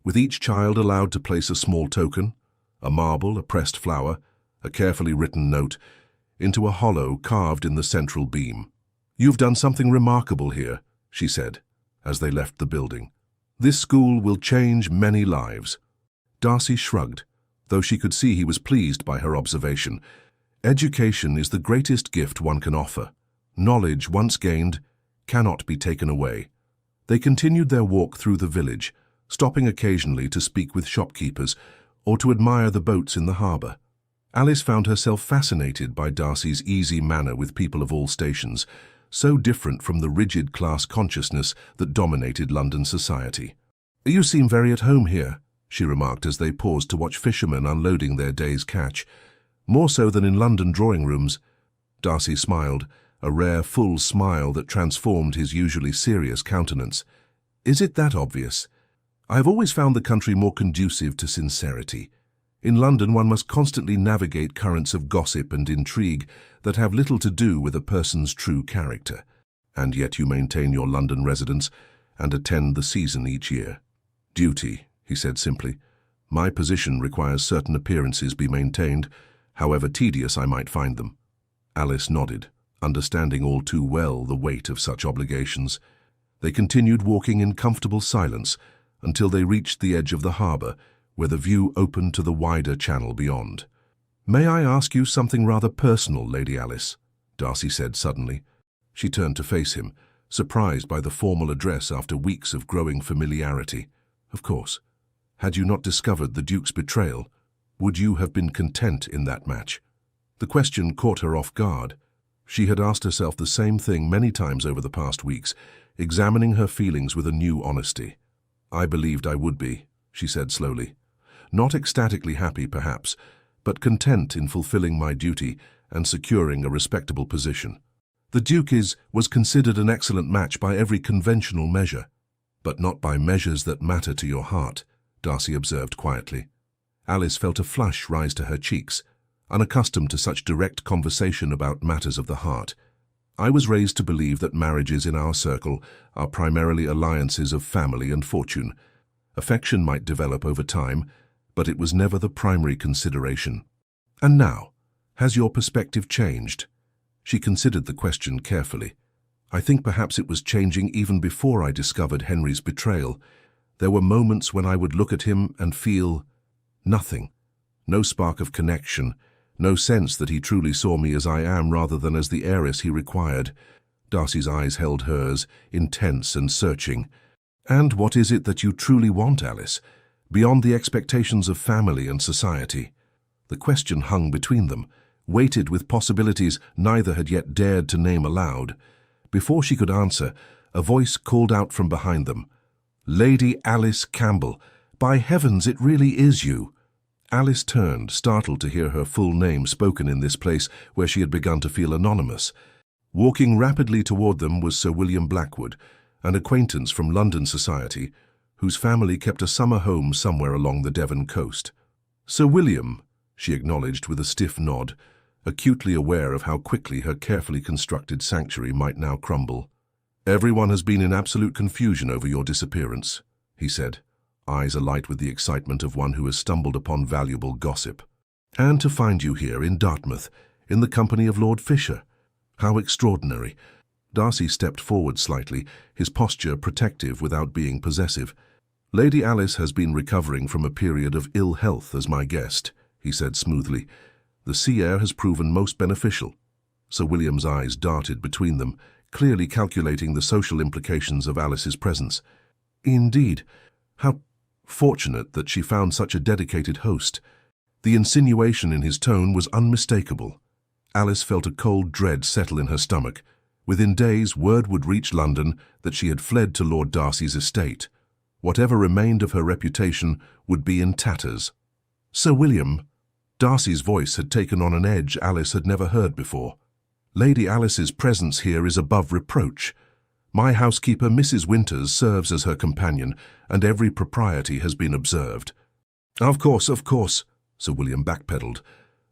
with each child allowed to place a small token, a marble, a pressed flower, a carefully written note, into a hollow carved in the central beam. "You've done something remarkable here," she said, as they left the building. "This school will change many lives." Darcy shrugged, though she could see he was pleased by her observation. Education is the greatest gift one can offer. Knowledge, once gained, cannot be taken away. They continued their walk through the village, stopping occasionally to speak with shopkeepers or to admire the boats in the harbour. Alice found herself fascinated by Darcy's easy manner with people of all stations, so different from the rigid class consciousness that dominated London society. "You seem very at home here," she remarked as they paused to watch fishermen unloading their day's catch. "More so than in London drawing rooms." Darcy smiled, a rare, full smile that transformed his usually serious countenance. "Is it that obvious? I have always found the country more conducive to sincerity. In London, one must constantly navigate currents of gossip and intrigue that have little to do with a person's true character. And yet you maintain your London residence and attend the season each year." "Duty," he said simply. "My position requires certain appearances be maintained, however tedious I might find them." Alice nodded, understanding all too well the weight of such obligations. They continued walking in comfortable silence until they reached the edge of the harbour, where the view opened to the wider channel beyond. "May I ask you something rather personal, Lady Alice?" Darcy said suddenly. She turned to face him, surprised by the formal address after weeks of growing familiarity. "Of course. Had you not discovered the Duke's betrayal, would you have been content in that match?" The question caught her off guard. She had asked herself the same thing many times over the past weeks, examining her feelings with a new honesty. "I believed I would be," she said slowly. "Not ecstatically happy, perhaps, but content in fulfilling my duty and securing a respectable position. The Duke was considered an excellent match by every conventional measure, but not by measures that matter to your heart," Darcy observed quietly. Alice felt a flush rise to her cheeks, unaccustomed to such direct conversation about matters of the heart. "I was raised to believe that marriages in our circle are primarily alliances of family and fortune. Affection might develop over time, but it was never the primary consideration. And now, has your perspective changed?" She considered the question carefully. "I think perhaps it was changing even before I discovered Henry's betrayal. There were moments when I would look at him and feel nothing. No spark of connection, no sense that he truly saw me as I am rather than as the heiress he required." Darcy's eyes held hers, intense and searching. "And what is it that you truly want, Alice, beyond the expectations of family and society?" The question hung between them, weighted with possibilities neither had yet dared to name aloud. Before she could answer, a voice called out from behind them. "Lady Alice Campbell! By heavens, it really is you!" Alice turned, startled to hear her full name spoken in this place where she had begun to feel anonymous. Walking rapidly toward them was Sir William Blackwood, an acquaintance from London society, whose family kept a summer home somewhere along the Devon coast. "Sir William," she acknowledged with a stiff nod, acutely aware of how quickly her carefully constructed sanctuary might now crumble. "Everyone has been in absolute confusion over your disappearance," he said, eyes alight with the excitement of one who has stumbled upon valuable gossip. "And to find you here in Dartmouth, in the company of Lord Fisher. How extraordinary." Darcy stepped forward slightly, his posture protective without being possessive. "Lady Alice has been recovering from a period of ill health as my guest," he said smoothly. "The sea air has proven most beneficial." Sir William's eyes darted between them, clearly calculating the social implications of Alice's presence. "Indeed. How fortunate that she found such a dedicated host." The insinuation in his tone was unmistakable. Alice felt a cold dread settle in her stomach. Within days, word would reach London that she had fled to Lord Darcy's estate. Whatever remained of her reputation would be in tatters. "Sir William," Darcy's voice had taken on an edge Alice had never heard before. "Lady Alice's presence here is above reproach. My housekeeper, Mrs. Winters, serves as her companion, and every propriety has been observed." Of course, Sir William backpedaled,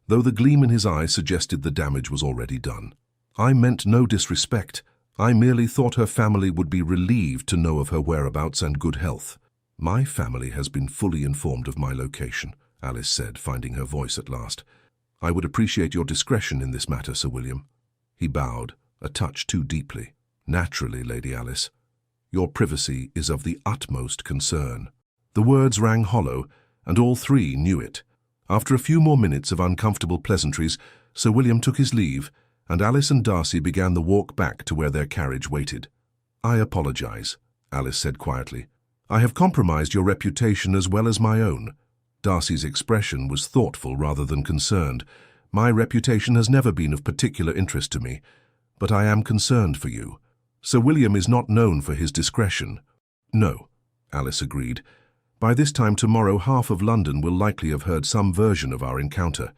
though the gleam in his eye suggested the damage was already done. "I meant no disrespect. I merely thought her family would be relieved to know of her whereabouts and good health." "My family has been fully informed of my location," Alice said, finding her voice at last. "I would appreciate your discretion in this matter, Sir William." He bowed, a touch too deeply. "Naturally, Lady Alice. Your privacy is of the utmost concern." The words rang hollow, and all three knew it. After a few more minutes of uncomfortable pleasantries, Sir William took his leave, and Alice and Darcy began the walk back to where their carriage waited. "I apologize," Alice said quietly. "I have compromised your reputation as well as my own." Darcy's expression was thoughtful rather than concerned. "My reputation has never been of particular interest to me, but I am concerned for you. Sir William is not known for his discretion." "No," Alice agreed. "By this time tomorrow, half of London will likely have heard some version of our encounter."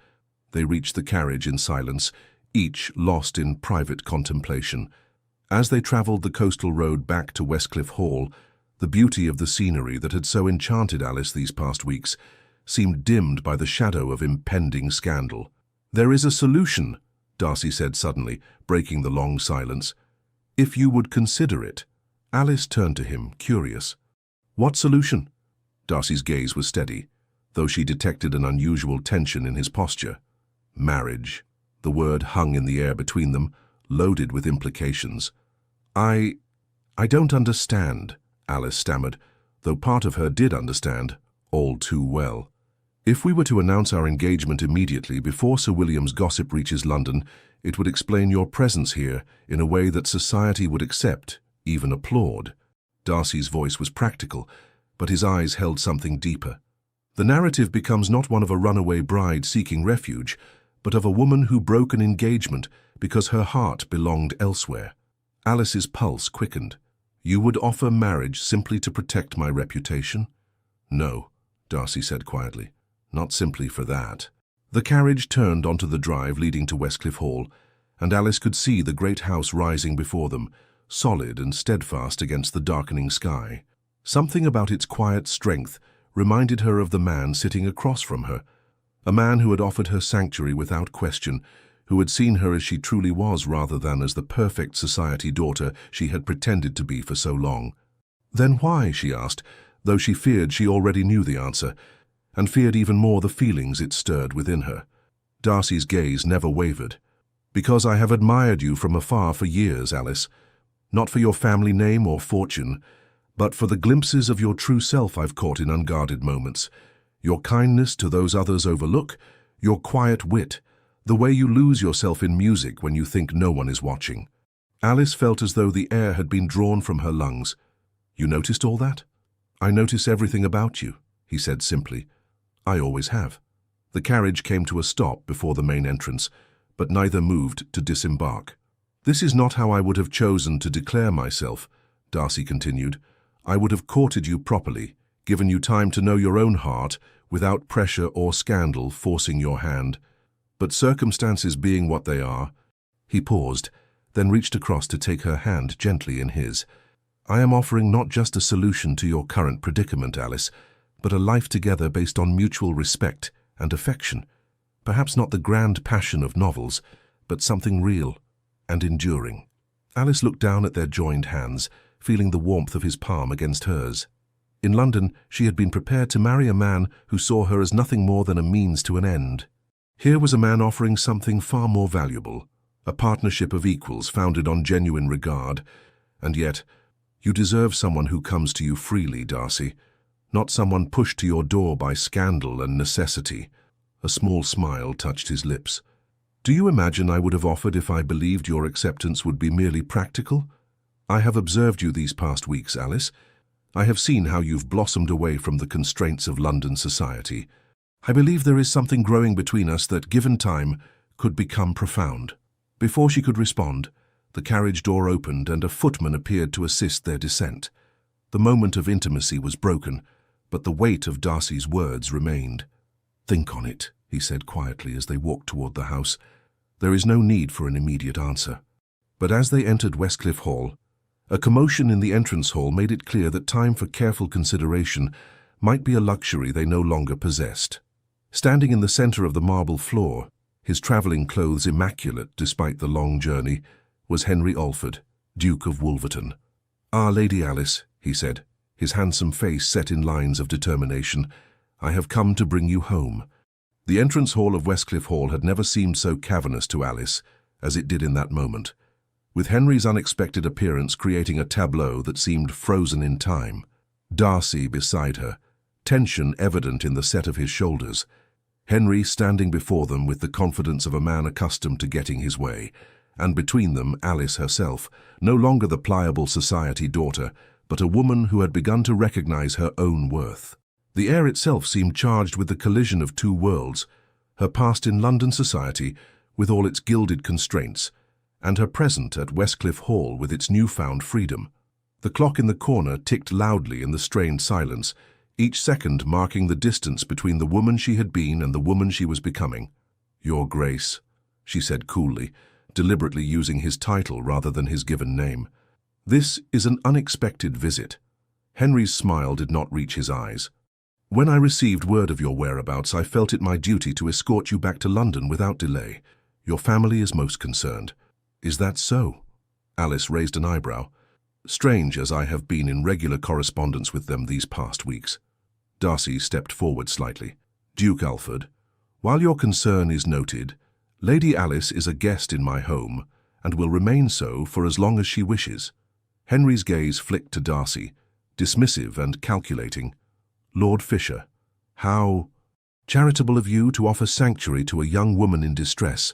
They reached the carriage in silence, each lost in private contemplation. As they travelled the coastal road back to Westcliff Hall, the beauty of the scenery that had so enchanted Alice these past weeks seemed dimmed by the shadow of impending scandal. "There is a solution," Darcy said suddenly, breaking the long silence. "If you would consider it." Alice turned to him, curious. "What solution?" Darcy's gaze was steady, though she detected an unusual tension in his posture. "Marriage." The word hung in the air between them, loaded with implications. I don't understand," Alice stammered, though part of her did understand, all too well. "If we were to announce our engagement immediately before Sir William's gossip reaches London, it would explain your presence here in a way that society would accept, even applaud." Darcy's voice was practical, but his eyes held something deeper. "The narrative becomes not one of a runaway bride seeking refuge, but of a woman who broke an engagement because her heart belonged elsewhere." Alice's pulse quickened. "You would offer marriage simply to protect my reputation?" "No," Darcy said quietly. "Not simply for that." The carriage turned onto the drive leading to Westcliff Hall, and Alice could see the great house rising before them, solid and steadfast against the darkening sky. Something about its quiet strength reminded her of the man sitting across from her, a man who had offered her sanctuary without question, who had seen her as she truly was rather than as the perfect society daughter she had pretended to be for so long. "Then why?" she asked, though she feared she already knew the answer, and feared even more the feelings it stirred within her. Darcy's gaze never wavered. "Because I have admired you from afar for years, Alice. Not for your family name or fortune, but for the glimpses of your true self I've caught in unguarded moments. Your kindness to those others overlook, your quiet wit, the way you lose yourself in music when you think no one is watching." Alice felt as though the air had been drawn from her lungs. "You noticed all that?" "I notice everything about you," he said simply. "I always have." The carriage came to a stop before the main entrance, but neither moved to disembark. "This is not how I would have chosen to declare myself," Darcy continued. "I would have courted you properly, given you time to know your own heart, without pressure or scandal forcing your hand. But circumstances being what they are—" He paused, then reached across to take her hand gently in his. "I am offering not just a solution to your current predicament, Alice, but a life together based on mutual respect and affection. Perhaps not the grand passion of novels, but something real and enduring." Alice looked down at their joined hands, feeling the warmth of his palm against hers. In London, she had been prepared to marry a man who saw her as nothing more than a means to an end. Here was a man offering something far more valuable, a partnership of equals founded on genuine regard. And yet, you deserve someone who comes to you freely, Darcy, not someone pushed to your door by scandal and necessity. A small smile touched his lips. "Do you imagine I would have offered if I believed your acceptance would be merely practical? I have observed you these past weeks, Alice. I have seen how you've blossomed away from the constraints of London society. I believe there is something growing between us that, given time, could become profound." Before she could respond, the carriage door opened and a footman appeared to assist their descent. The moment of intimacy was broken, but the weight of Darcy's words remained. "Think on it," he said quietly as they walked toward the house. "There is no need for an immediate answer." But as they entered Westcliff Hall, A commotion in the entrance hall made it clear that time for careful consideration might be a luxury they no longer possessed. Standing in the center of the marble floor, his traveling clothes immaculate despite the long journey, was Henry Alford, Duke of Wolverton. "Ah, Lady Alice," he said, his handsome face set in lines of determination, "I have come to bring you home." The entrance hall of Westcliff Hall had never seemed so cavernous to Alice as it did in that moment, with Henry's unexpected appearance creating a tableau that seemed frozen in time. Darcy beside her, tension evident in the set of his shoulders. Henry standing before them with the confidence of a man accustomed to getting his way, and between them Alice herself, no longer the pliable society daughter, but a woman who had begun to recognize her own worth. The air itself seemed charged with the collision of two worlds, her past in London society, with all its gilded constraints, and her present at Westcliff Hall with its newfound freedom. The clock in the corner ticked loudly in the strained silence, each second marking the distance between the woman she had been and the woman she was becoming. "Your Grace," she said coolly, deliberately using his title rather than his given name. "This is an unexpected visit." Henry's smile did not reach his eyes. "When I received word of your whereabouts, I felt it my duty to escort you back to London without delay. Your family is most concerned." "Is that so?" Alice raised an eyebrow. "Strange as I have been in regular correspondence with them these past weeks." Darcy stepped forward slightly. "Duke Alford, while your concern is noted, Lady Alice is a guest in my home and will remain so for as long as she wishes." Henry's gaze flicked to Darcy, dismissive and calculating. "Lord Fisher, how charitable of you to offer sanctuary to a young woman in distress.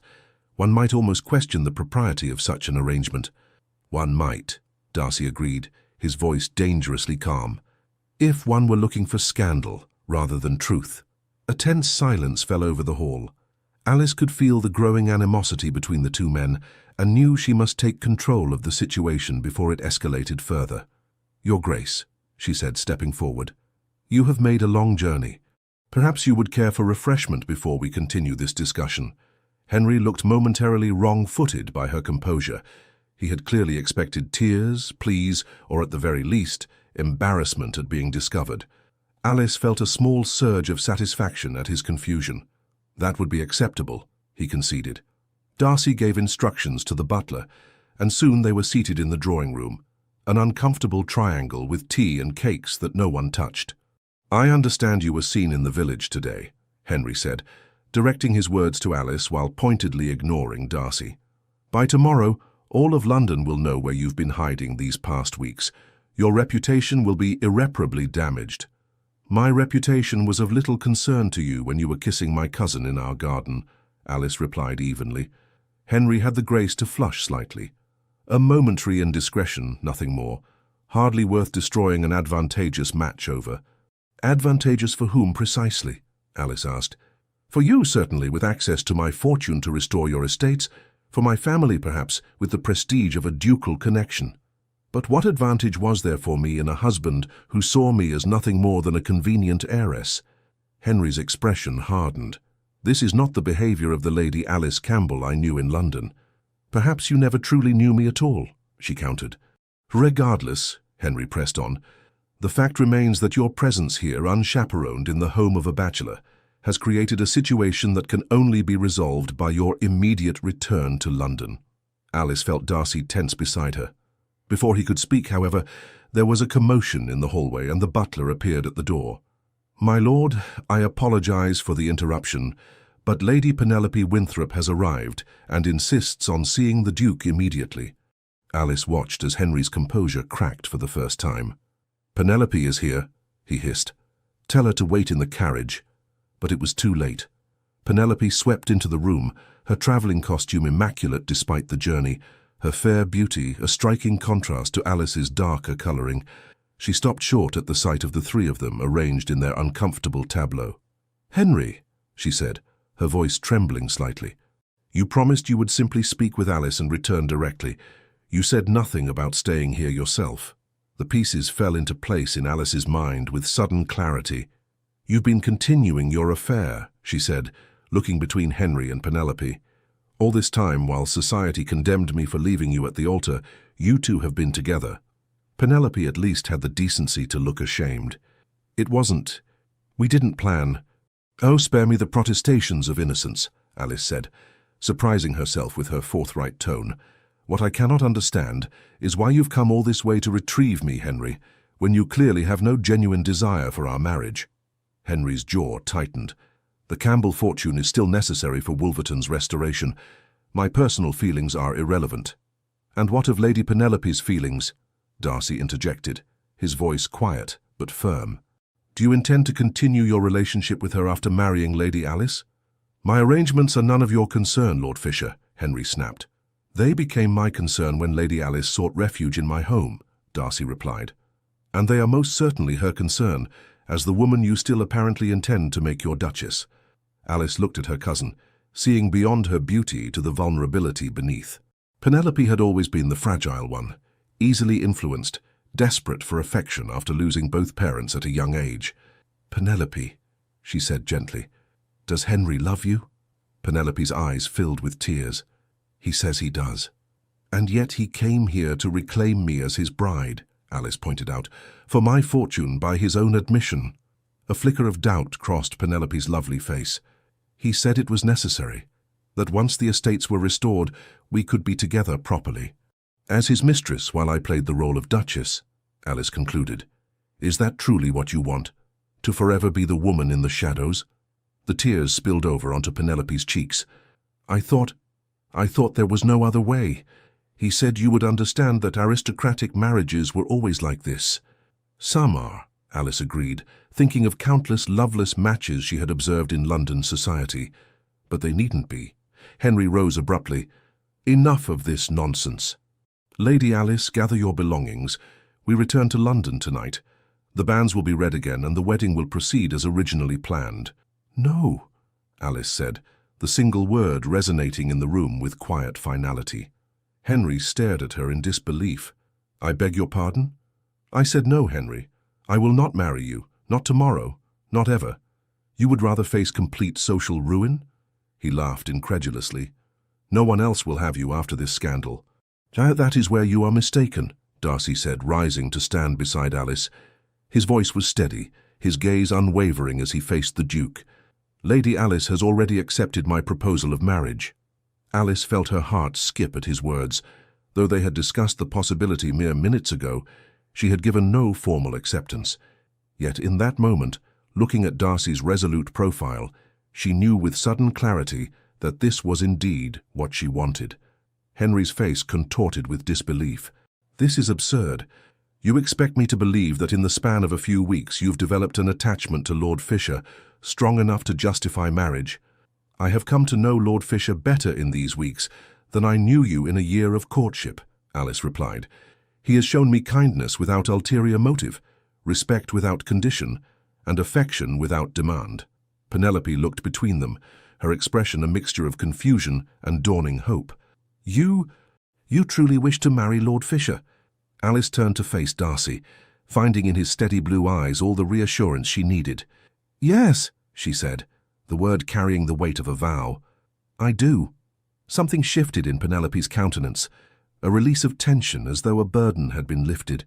One might almost question the propriety of such an arrangement." "One might," Darcy agreed, his voice dangerously calm, "if one were looking for scandal rather than truth." A tense silence fell over the hall. Alice could feel the growing animosity between the two men and knew she must take control of the situation before it escalated further. "Your Grace," she said, stepping forward, "you have made a long journey. Perhaps you would care for refreshment before we continue this discussion." Henry looked momentarily wrong-footed by her composure. He had clearly expected tears, pleas, or at the very least, embarrassment at being discovered. Alice felt a small surge of satisfaction at his confusion. "That would be acceptable," he conceded. Darcy gave instructions to the butler, and soon they were seated in the drawing-room, an uncomfortable triangle with tea and cakes that no one touched. "I understand you were seen in the village today," Henry said, directing his words to Alice while pointedly ignoring Darcy. "By tomorrow, all of London will know where you've been hiding these past weeks. Your reputation will be irreparably damaged." "My reputation was of little concern to you when you were kissing my cousin in our garden," Alice replied evenly. Henry had the grace to flush slightly. A momentary indiscretion, nothing more. Hardly worth destroying an advantageous match over. "Advantageous for whom precisely?" Alice asked. "For you, certainly, with access to my fortune to restore your estates. For my family, perhaps, with the prestige of a ducal connection. But what advantage was there for me in a husband who saw me as nothing more than a convenient heiress?" Henry's expression hardened. "This is not the behavior of the Lady Alice Campbell I knew in London." "Perhaps you never truly knew me at all," she countered. "Regardless," Henry pressed on, "the fact remains that your presence here, unchaperoned in the home of a bachelor, has created a situation that can only be resolved by your immediate return to London." Alice felt Darcy tense beside her. Before he could speak, however, there was a commotion in the hallway and the butler appeared at the door. "My lord, I apologize for the interruption, but Lady Penelope Winthrop has arrived and insists on seeing the Duke immediately." Alice watched as Henry's composure cracked for the first time. "Penelope is here," he hissed. "Tell her to wait in the carriage." But it was too late. Penelope swept into the room, her travelling costume immaculate despite the journey, her fair beauty a striking contrast to Alice's darker colouring. She stopped short at the sight of the three of them arranged in their uncomfortable tableau. "Henry," she said, her voice trembling slightly, "you promised you would simply speak with Alice and return directly. You said nothing about staying here yourself." The pieces fell into place in Alice's mind with sudden clarity. "You've been continuing your affair," she said, looking between Henry and Penelope. All this time, while society condemned me for leaving you at the altar, you two have been together. Penelope at least had the decency to look ashamed. It wasn't. We didn't plan. Oh, spare me the protestations of innocence, Alice said, surprising herself with her forthright tone. What I cannot understand is why you've come all this way to retrieve me, Henry, when you clearly have no genuine desire for our marriage. Henry's jaw tightened. The Campbell fortune is still necessary for Wolverton's restoration. My personal feelings are irrelevant. And what of Lady Penelope's feelings? Darcy interjected, his voice quiet but firm. Do you intend to continue your relationship with her after marrying Lady Alice? My arrangements are none of your concern, Lord Fisher, Henry snapped. They became my concern when Lady Alice sought refuge in my home, Darcy replied. And they are most certainly her concern, as the woman you still apparently intend to make your Duchess. Alice looked at her cousin, seeing beyond her beauty to the vulnerability beneath. Penelope had always been the fragile one, easily influenced, desperate for affection after losing both parents at a young age. Penelope, she said gently, does Henry love you? Penelope's eyes filled with tears. He says he does. And yet he came here to reclaim me as his bride, Alice pointed out, for my fortune by his own admission. A flicker of doubt crossed Penelope's lovely face. He said it was necessary, that once the estates were restored, we could be together properly. As his mistress while I played the role of Duchess, Alice concluded. Is that truly what you want? To forever be the woman in the shadows? The tears spilled over onto Penelope's cheeks. I thought there was no other way. He said you would understand that aristocratic marriages were always like this. Some are, Alice agreed, thinking of countless loveless matches she had observed in London society. But they needn't be. Henry rose abruptly. Enough of this nonsense. Lady Alice, gather your belongings. We return to London tonight. The banns will be read again and the wedding will proceed as originally planned. No, Alice said, the single word resonating in the room with quiet finality. Henry stared at her in disbelief. I beg your pardon? I said no, Henry. I will not marry you. Not tomorrow. Not ever. You would rather face complete social ruin? He laughed incredulously. No one else will have you after this scandal. That is where you are mistaken, Darcy said, rising to stand beside Alice. His voice was steady, his gaze unwavering as he faced the Duke. Lady Alice has already accepted my proposal of marriage. Alice felt her heart skip at his words. Though they had discussed the possibility mere minutes ago, she had given no formal acceptance. Yet in that moment, looking at Darcy's resolute profile, she knew with sudden clarity that this was indeed what she wanted. Henry's face contorted with disbelief. This is absurd. You expect me to believe that in the span of a few weeks you've developed an attachment to Lord Fisher strong enough to justify marriage. I have come to know Lord Fisher better in these weeks than I knew you in a year of courtship, Alice replied. He has shown me kindness without ulterior motive, respect without condition, and affection without demand. Penelope looked between them, her expression a mixture of confusion and dawning hope. You truly wish to marry Lord Fisher? Alice turned to face Darcy, finding in his steady blue eyes all the reassurance she needed. Yes, she said, the word carrying the weight of a vow. I do. Something shifted in Penelope's countenance, a release of tension as though a burden had been lifted.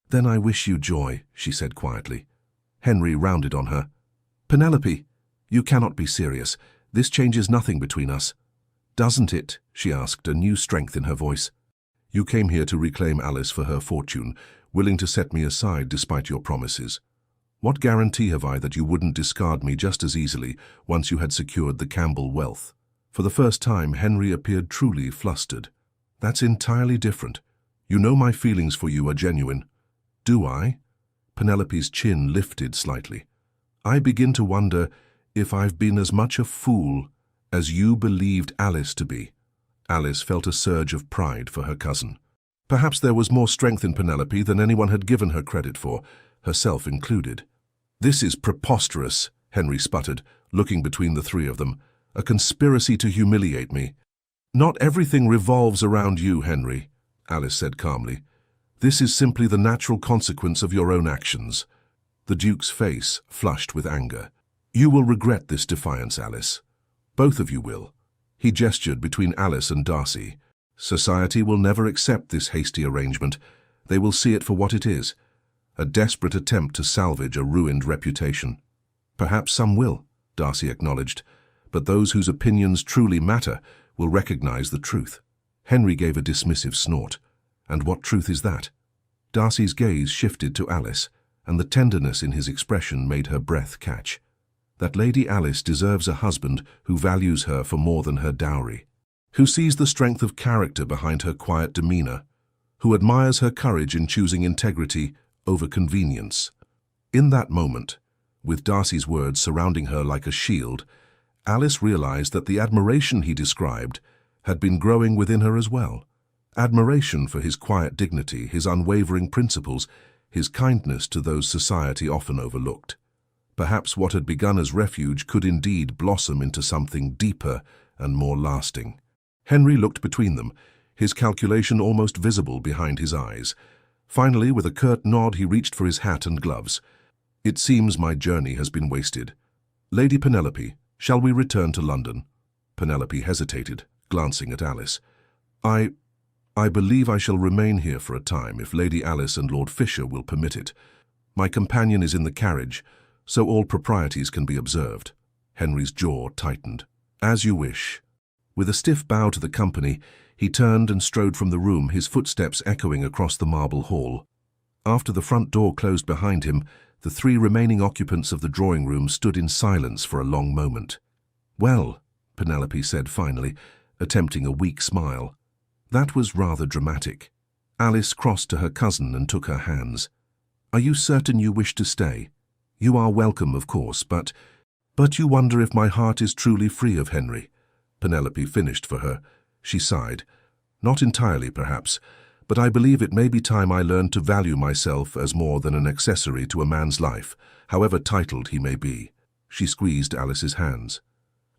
Then I wish you joy, she said quietly. Henry rounded on her. Penelope, you cannot be serious. This changes nothing between us. Doesn't it? She asked, a new strength in her voice. You came here to reclaim Alice for her fortune, willing to set me aside despite your promises. What guarantee have I that you wouldn't discard me just as easily once you had secured the Campbell wealth? For the first time, Henry appeared truly flustered. That's entirely different. You know my feelings for you are genuine. Do I? Penelope's chin lifted slightly. I begin to wonder if I've been as much a fool as you believed Alice to be. Alice felt a surge of pride for her cousin. Perhaps there was more strength in Penelope than anyone had given her credit for, herself included. This is preposterous, Henry sputtered, looking between the three of them. A conspiracy to humiliate me. Not everything revolves around you, Henry, Alice said calmly. This is simply the natural consequence of your own actions. The Duke's face flushed with anger. You will regret this defiance, Alice. Both of you will. He gestured between Alice and Darcy. Society will never accept this hasty arrangement. They will see it for what it is, a desperate attempt to salvage a ruined reputation. Perhaps some will, Darcy acknowledged, but those whose opinions truly matter will recognize the truth. Henry gave a dismissive snort. And what truth is that? Darcy's gaze shifted to Alice, and the tenderness in his expression made her breath catch. That Lady Alice deserves a husband who values her for more than her dowry, who sees the strength of character behind her quiet demeanor, who admires her courage in choosing integrity over convenience. In that moment, with Darcy's words surrounding her like a shield, Alice realized that the admiration he described had been growing within her as well. Admiration for his quiet dignity, his unwavering principles, his kindness to those society often overlooked. Perhaps what had begun as refuge could indeed blossom into something deeper and more lasting. Henry looked between them, his calculation almost visible behind his eyes. Finally, with a curt nod, he reached for his hat and gloves. "It seems my journey has been wasted. Lady Penelope, shall we return to London?" Penelope hesitated, glancing at Alice. I believe I shall remain here for a time if Lady Alice and Lord Fisher will permit it. My companion is in the carriage, so all proprieties can be observed." Henry's jaw tightened. "As you wish." With a stiff bow to the company, he turned and strode from the room, his footsteps echoing across the marble hall. After the front door closed behind him, the three remaining occupants of the drawing-room stood in silence for a long moment. "Well," Penelope said finally, attempting a weak smile. "That was rather dramatic." Alice crossed to her cousin and took her hands. "Are you certain you wish to stay? You are welcome, of course, but you wonder if my heart is truly free of Henry." Penelope finished for her. She sighed. "Not entirely, perhaps, but I believe it may be time I learned to value myself as more than an accessory to a man's life, however titled he may be." She squeezed Alice's hands.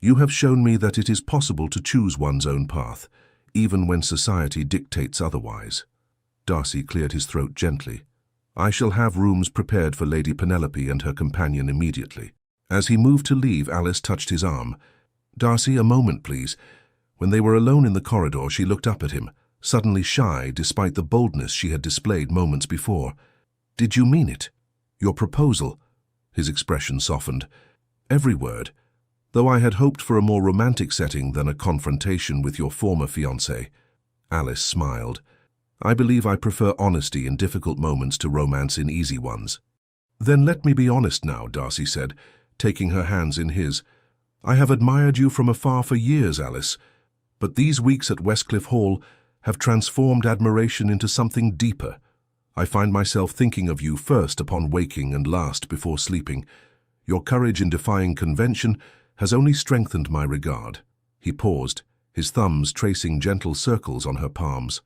"You have shown me that it is possible to choose one's own path, even when society dictates otherwise." Darcy cleared his throat gently. "I shall have rooms prepared for Lady Penelope and her companion immediately." As he moved to leave, Alice touched his arm. "Darcy, a moment, please." When they were alone in the corridor, she looked up at him, suddenly shy despite the boldness she had displayed moments before. "Did you mean it? Your proposal?" His expression softened. "Every word. Though I had hoped for a more romantic setting than a confrontation with your former fiancé." Alice smiled. "I believe I prefer honesty in difficult moments to romance in easy ones." "Then let me be honest now," Darcy said, taking her hands in his. "I have admired you from afar for years, Alice, but these weeks at Westcliff Hall have transformed admiration into something deeper. I find myself thinking of you first upon waking and last before sleeping. Your courage in defying convention has only strengthened my regard." He paused, his thumbs tracing gentle circles on her palms.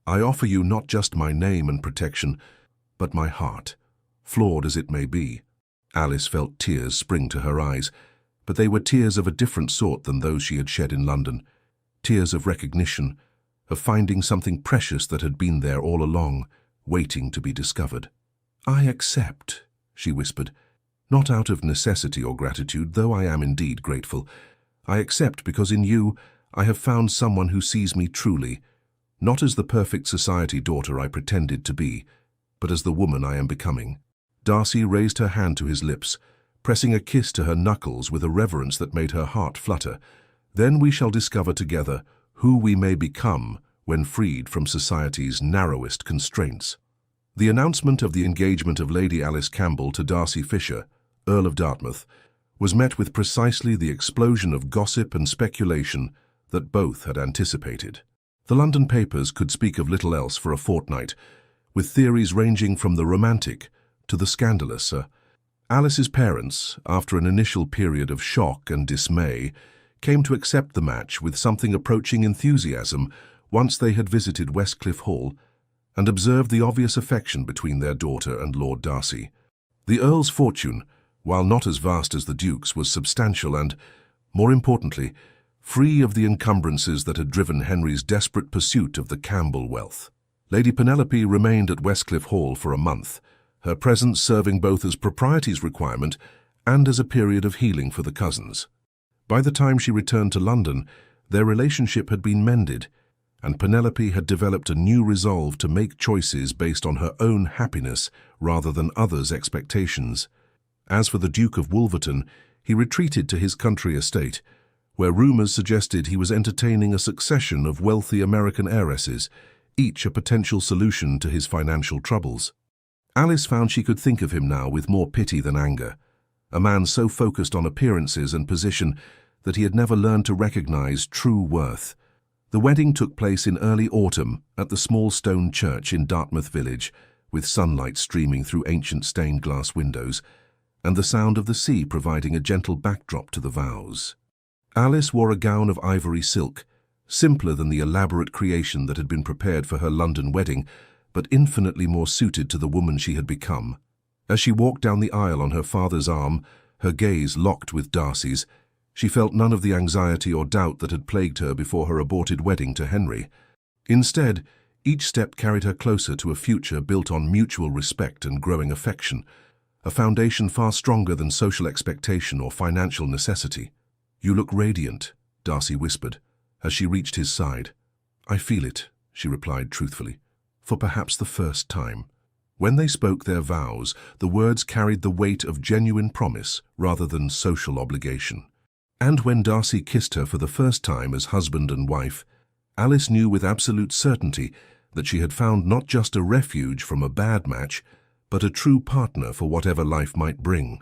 "I offer you not just my name and protection, but my heart, flawed as it may be." Alice felt tears spring to her eyes, but they were tears of a different sort than those she had shed in London. Tears of recognition, of finding something precious that had been there all along, waiting to be discovered. "I accept," she whispered. "Not out of necessity or gratitude, though I am indeed grateful. I accept because in you I have found someone who sees me truly, not as the perfect society daughter I pretended to be, but as the woman I am becoming." Darcy raised her hand to his lips, pressing a kiss to her knuckles with a reverence that made her heart flutter. "Then we shall discover together who we may become when freed from society's narrowest constraints." The announcement of the engagement of Lady Alice Campbell to Darcy Fisher, Earl of Dartmouth, was met with precisely the explosion of gossip and speculation that both had anticipated. The London papers could speak of little else for a fortnight, with theories ranging from the romantic to the scandalous. Alice's parents, after an initial period of shock and dismay, came to accept the match with something approaching enthusiasm once they had visited Westcliff Hall and observed the obvious affection between their daughter and Lord Darcy. The Earl's fortune, while not as vast as the Duke's, was substantial and, more importantly, free of the encumbrances that had driven Henry's desperate pursuit of the Campbell wealth. Lady Penelope remained at Westcliff Hall for a month, her presence serving both as propriety's requirement and as a period of healing for the cousins. By the time she returned to London, Their relationship had been mended, and Penelope had developed a new resolve to make choices based on her own happiness rather than others' expectations. As for the Duke of Wolverton, he retreated to his country estate, where rumors suggested he was entertaining a succession of wealthy American heiresses, each a potential solution to his financial troubles. Alice found she could think of him now with more pity than anger, a man so focused on appearances and position that he had never learned to recognize true worth. The wedding took place in early autumn at the small stone church in Dartmouth Village, with sunlight streaming through ancient stained glass windows, and the sound of the sea providing a gentle backdrop to the vows. Alice wore a gown of ivory silk, simpler than the elaborate creation that had been prepared for her London wedding, but infinitely more suited to the woman she had become. As she walked down the aisle on her father's arm, her gaze locked with Darcy's, she felt none of the anxiety or doubt that had plagued her before her aborted wedding to Henry. Instead, each step carried her closer to a future built on mutual respect and growing affection, a foundation far stronger than social expectation or financial necessity. "You look radiant," Darcy whispered, as she reached his side. "I feel it," she replied truthfully, "for perhaps the first time." When they spoke their vows, the words carried the weight of genuine promise rather than social obligation. And when Darcy kissed her for the first time as husband and wife, Alice knew with absolute certainty that she had found not just a refuge from a bad match, but a true partner for whatever life might bring.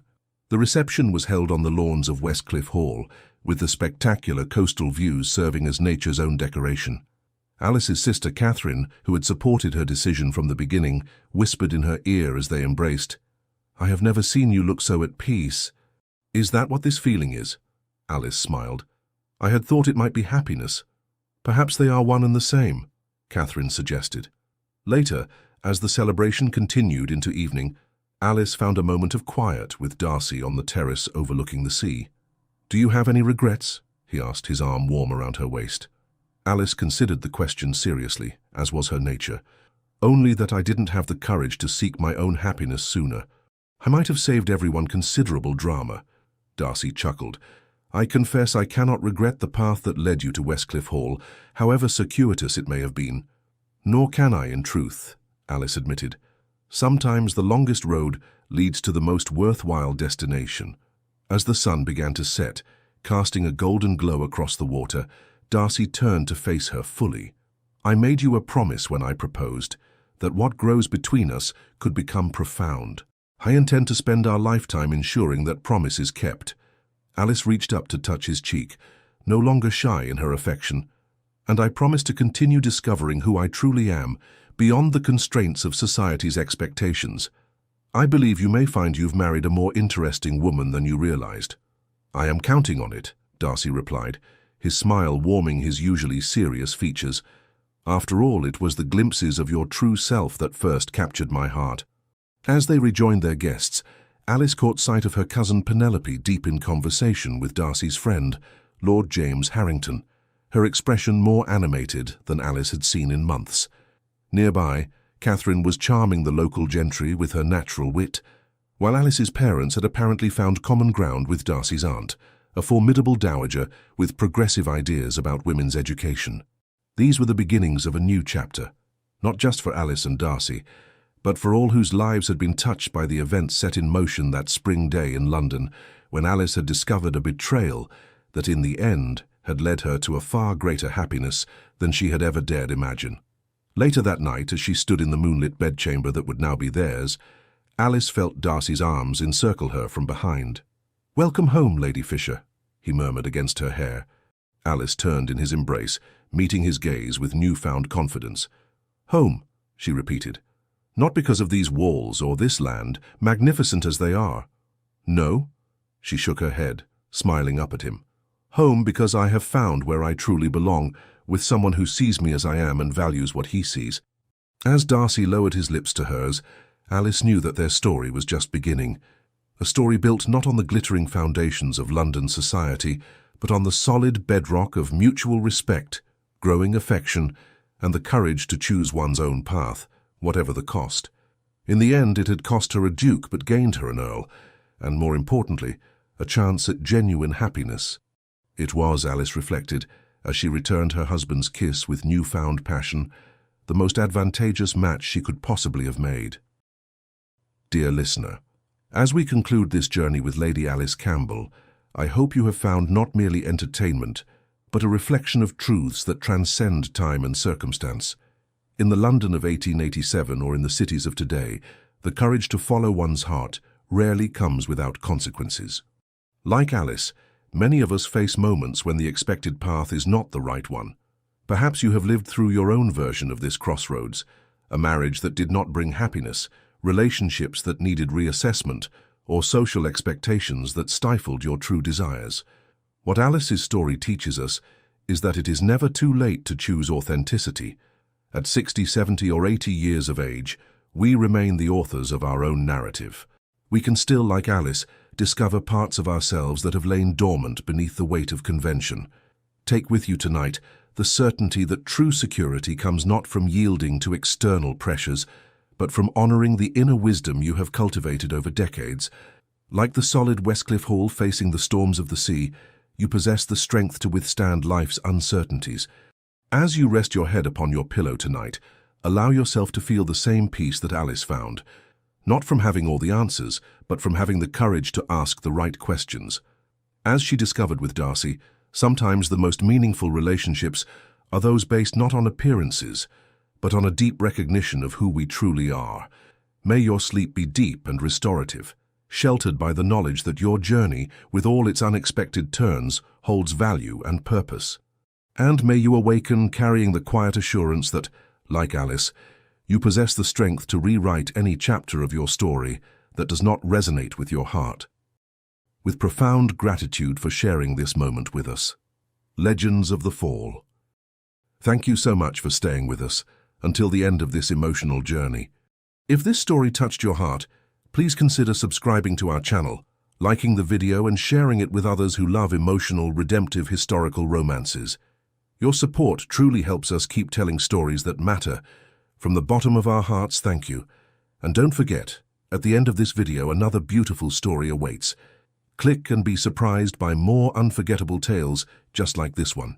The reception was held on the lawns of Westcliff Hall, with the spectacular coastal views serving as nature's own decoration. Alice's sister Catherine, who had supported her decision from the beginning, whispered in her ear as they embraced, "I have never seen you look so at peace." "Is that what this feeling is?" Alice smiled. "I had thought it might be happiness." "Perhaps they are one and the same," Catherine suggested. Later, as the celebration continued into evening, Alice found a moment of quiet with Darcy on the terrace overlooking the sea. "Do you have any regrets?" he asked, his arm warm around her waist. Alice considered the question seriously, as was her nature. "Only that I didn't have the courage to seek my own happiness sooner. I might have saved everyone considerable drama." Darcy chuckled. "I confess I cannot regret the path that led you to Westcliff Hall, however circuitous it may have been." "Nor can I, in truth," Alice admitted. "Sometimes the longest road leads to the most worthwhile destination." As the sun began to set, casting a golden glow across the water, Darcy turned to face her fully. "I made you a promise when I proposed, that what grows between us could become profound. I intend to spend our lifetime ensuring that promise is kept." Alice reached up to touch his cheek, no longer shy in her affection. "And I promise to continue discovering who I truly am, beyond the constraints of society's expectations. I believe you may find you've married a more interesting woman than you realized." "I am counting on it," Darcy replied, his smile warming his usually serious features. "After all, it was the glimpses of your true self that first captured my heart." As they rejoined their guests, Alice caught sight of her cousin Penelope deep in conversation with Darcy's friend, Lord James Harrington, her expression more animated than Alice had seen in months. Nearby, Catherine was charming the local gentry with her natural wit, while Alice's parents had apparently found common ground with Darcy's aunt, a formidable dowager with progressive ideas about women's education. These were the beginnings of a new chapter, not just for Alice and Darcy, but for all whose lives had been touched by the events set in motion that spring day in London, when Alice had discovered a betrayal that in the end had led her to a far greater happiness than she had ever dared imagine. Later that night, as she stood in the moonlit bedchamber that would now be theirs, Alice felt Darcy's arms encircle her from behind. "Welcome home, Lady Fisher," he murmured against her hair. Alice turned in his embrace, meeting his gaze with newfound confidence. "Home," she repeated. "Not because of these walls or this land, magnificent as they are." "No?" She shook her head, smiling up at him. "Home because I have found where I truly belong, with someone who sees me as I am and values what he sees." As Darcy lowered his lips to hers, Alice knew that their story was just beginning. A story built not on the glittering foundations of London society, but on the solid bedrock of mutual respect, growing affection, and the courage to choose one's own path, whatever the cost. In the end, it had cost her a duke but gained her an earl, and more importantly, a chance at genuine happiness. It was, Alice reflected, as she returned her husband's kiss with newfound passion, the most advantageous match she could possibly have made. Dear listener, as we conclude this journey with Lady Alice Campbell, I hope you have found not merely entertainment, but a reflection of truths that transcend time and circumstance. In the London of 1887 or in the cities of today, the courage to follow one's heart rarely comes without consequences. Like Alice, many of us face moments when the expected path is not the right one. Perhaps you have lived through your own version of this crossroads, a marriage that did not bring happiness, relationships that needed reassessment, or social expectations that stifled your true desires. What Alice's story teaches us is that it is never too late to choose authenticity. At 60, 70, or 80 years of age, we remain the authors of our own narrative. We can still, like Alice, discover parts of ourselves that have lain dormant beneath the weight of convention. Take with you tonight the certainty that true security comes not from yielding to external pressures, but from honoring the inner wisdom you have cultivated over decades. Like the solid Westcliff Hall facing the storms of the sea, you possess the strength to withstand life's uncertainties. As you rest your head upon your pillow tonight, allow yourself to feel the same peace that Alice found, not from having all the answers, but from having the courage to ask the right questions. As she discovered with Darcy, sometimes the most meaningful relationships are those based not on appearances, but on a deep recognition of who we truly are. May your sleep be deep and restorative, sheltered by the knowledge that your journey, with all its unexpected turns, holds value and purpose. And may you awaken carrying the quiet assurance that, like Alice, you possess the strength to rewrite any chapter of your story that does not resonate with your heart. With profound gratitude for sharing this moment with us. Legends of the Fall. Thank you so much for staying with us until the end of this emotional journey. If this story touched your heart, please consider subscribing to our channel, liking the video and sharing it with others who love emotional, redemptive historical romances. Your support truly helps us keep telling stories that matter. From the bottom of our hearts, thank you. And don't forget, at the end of this video, another beautiful story awaits. Click and be surprised by more unforgettable tales just like this one.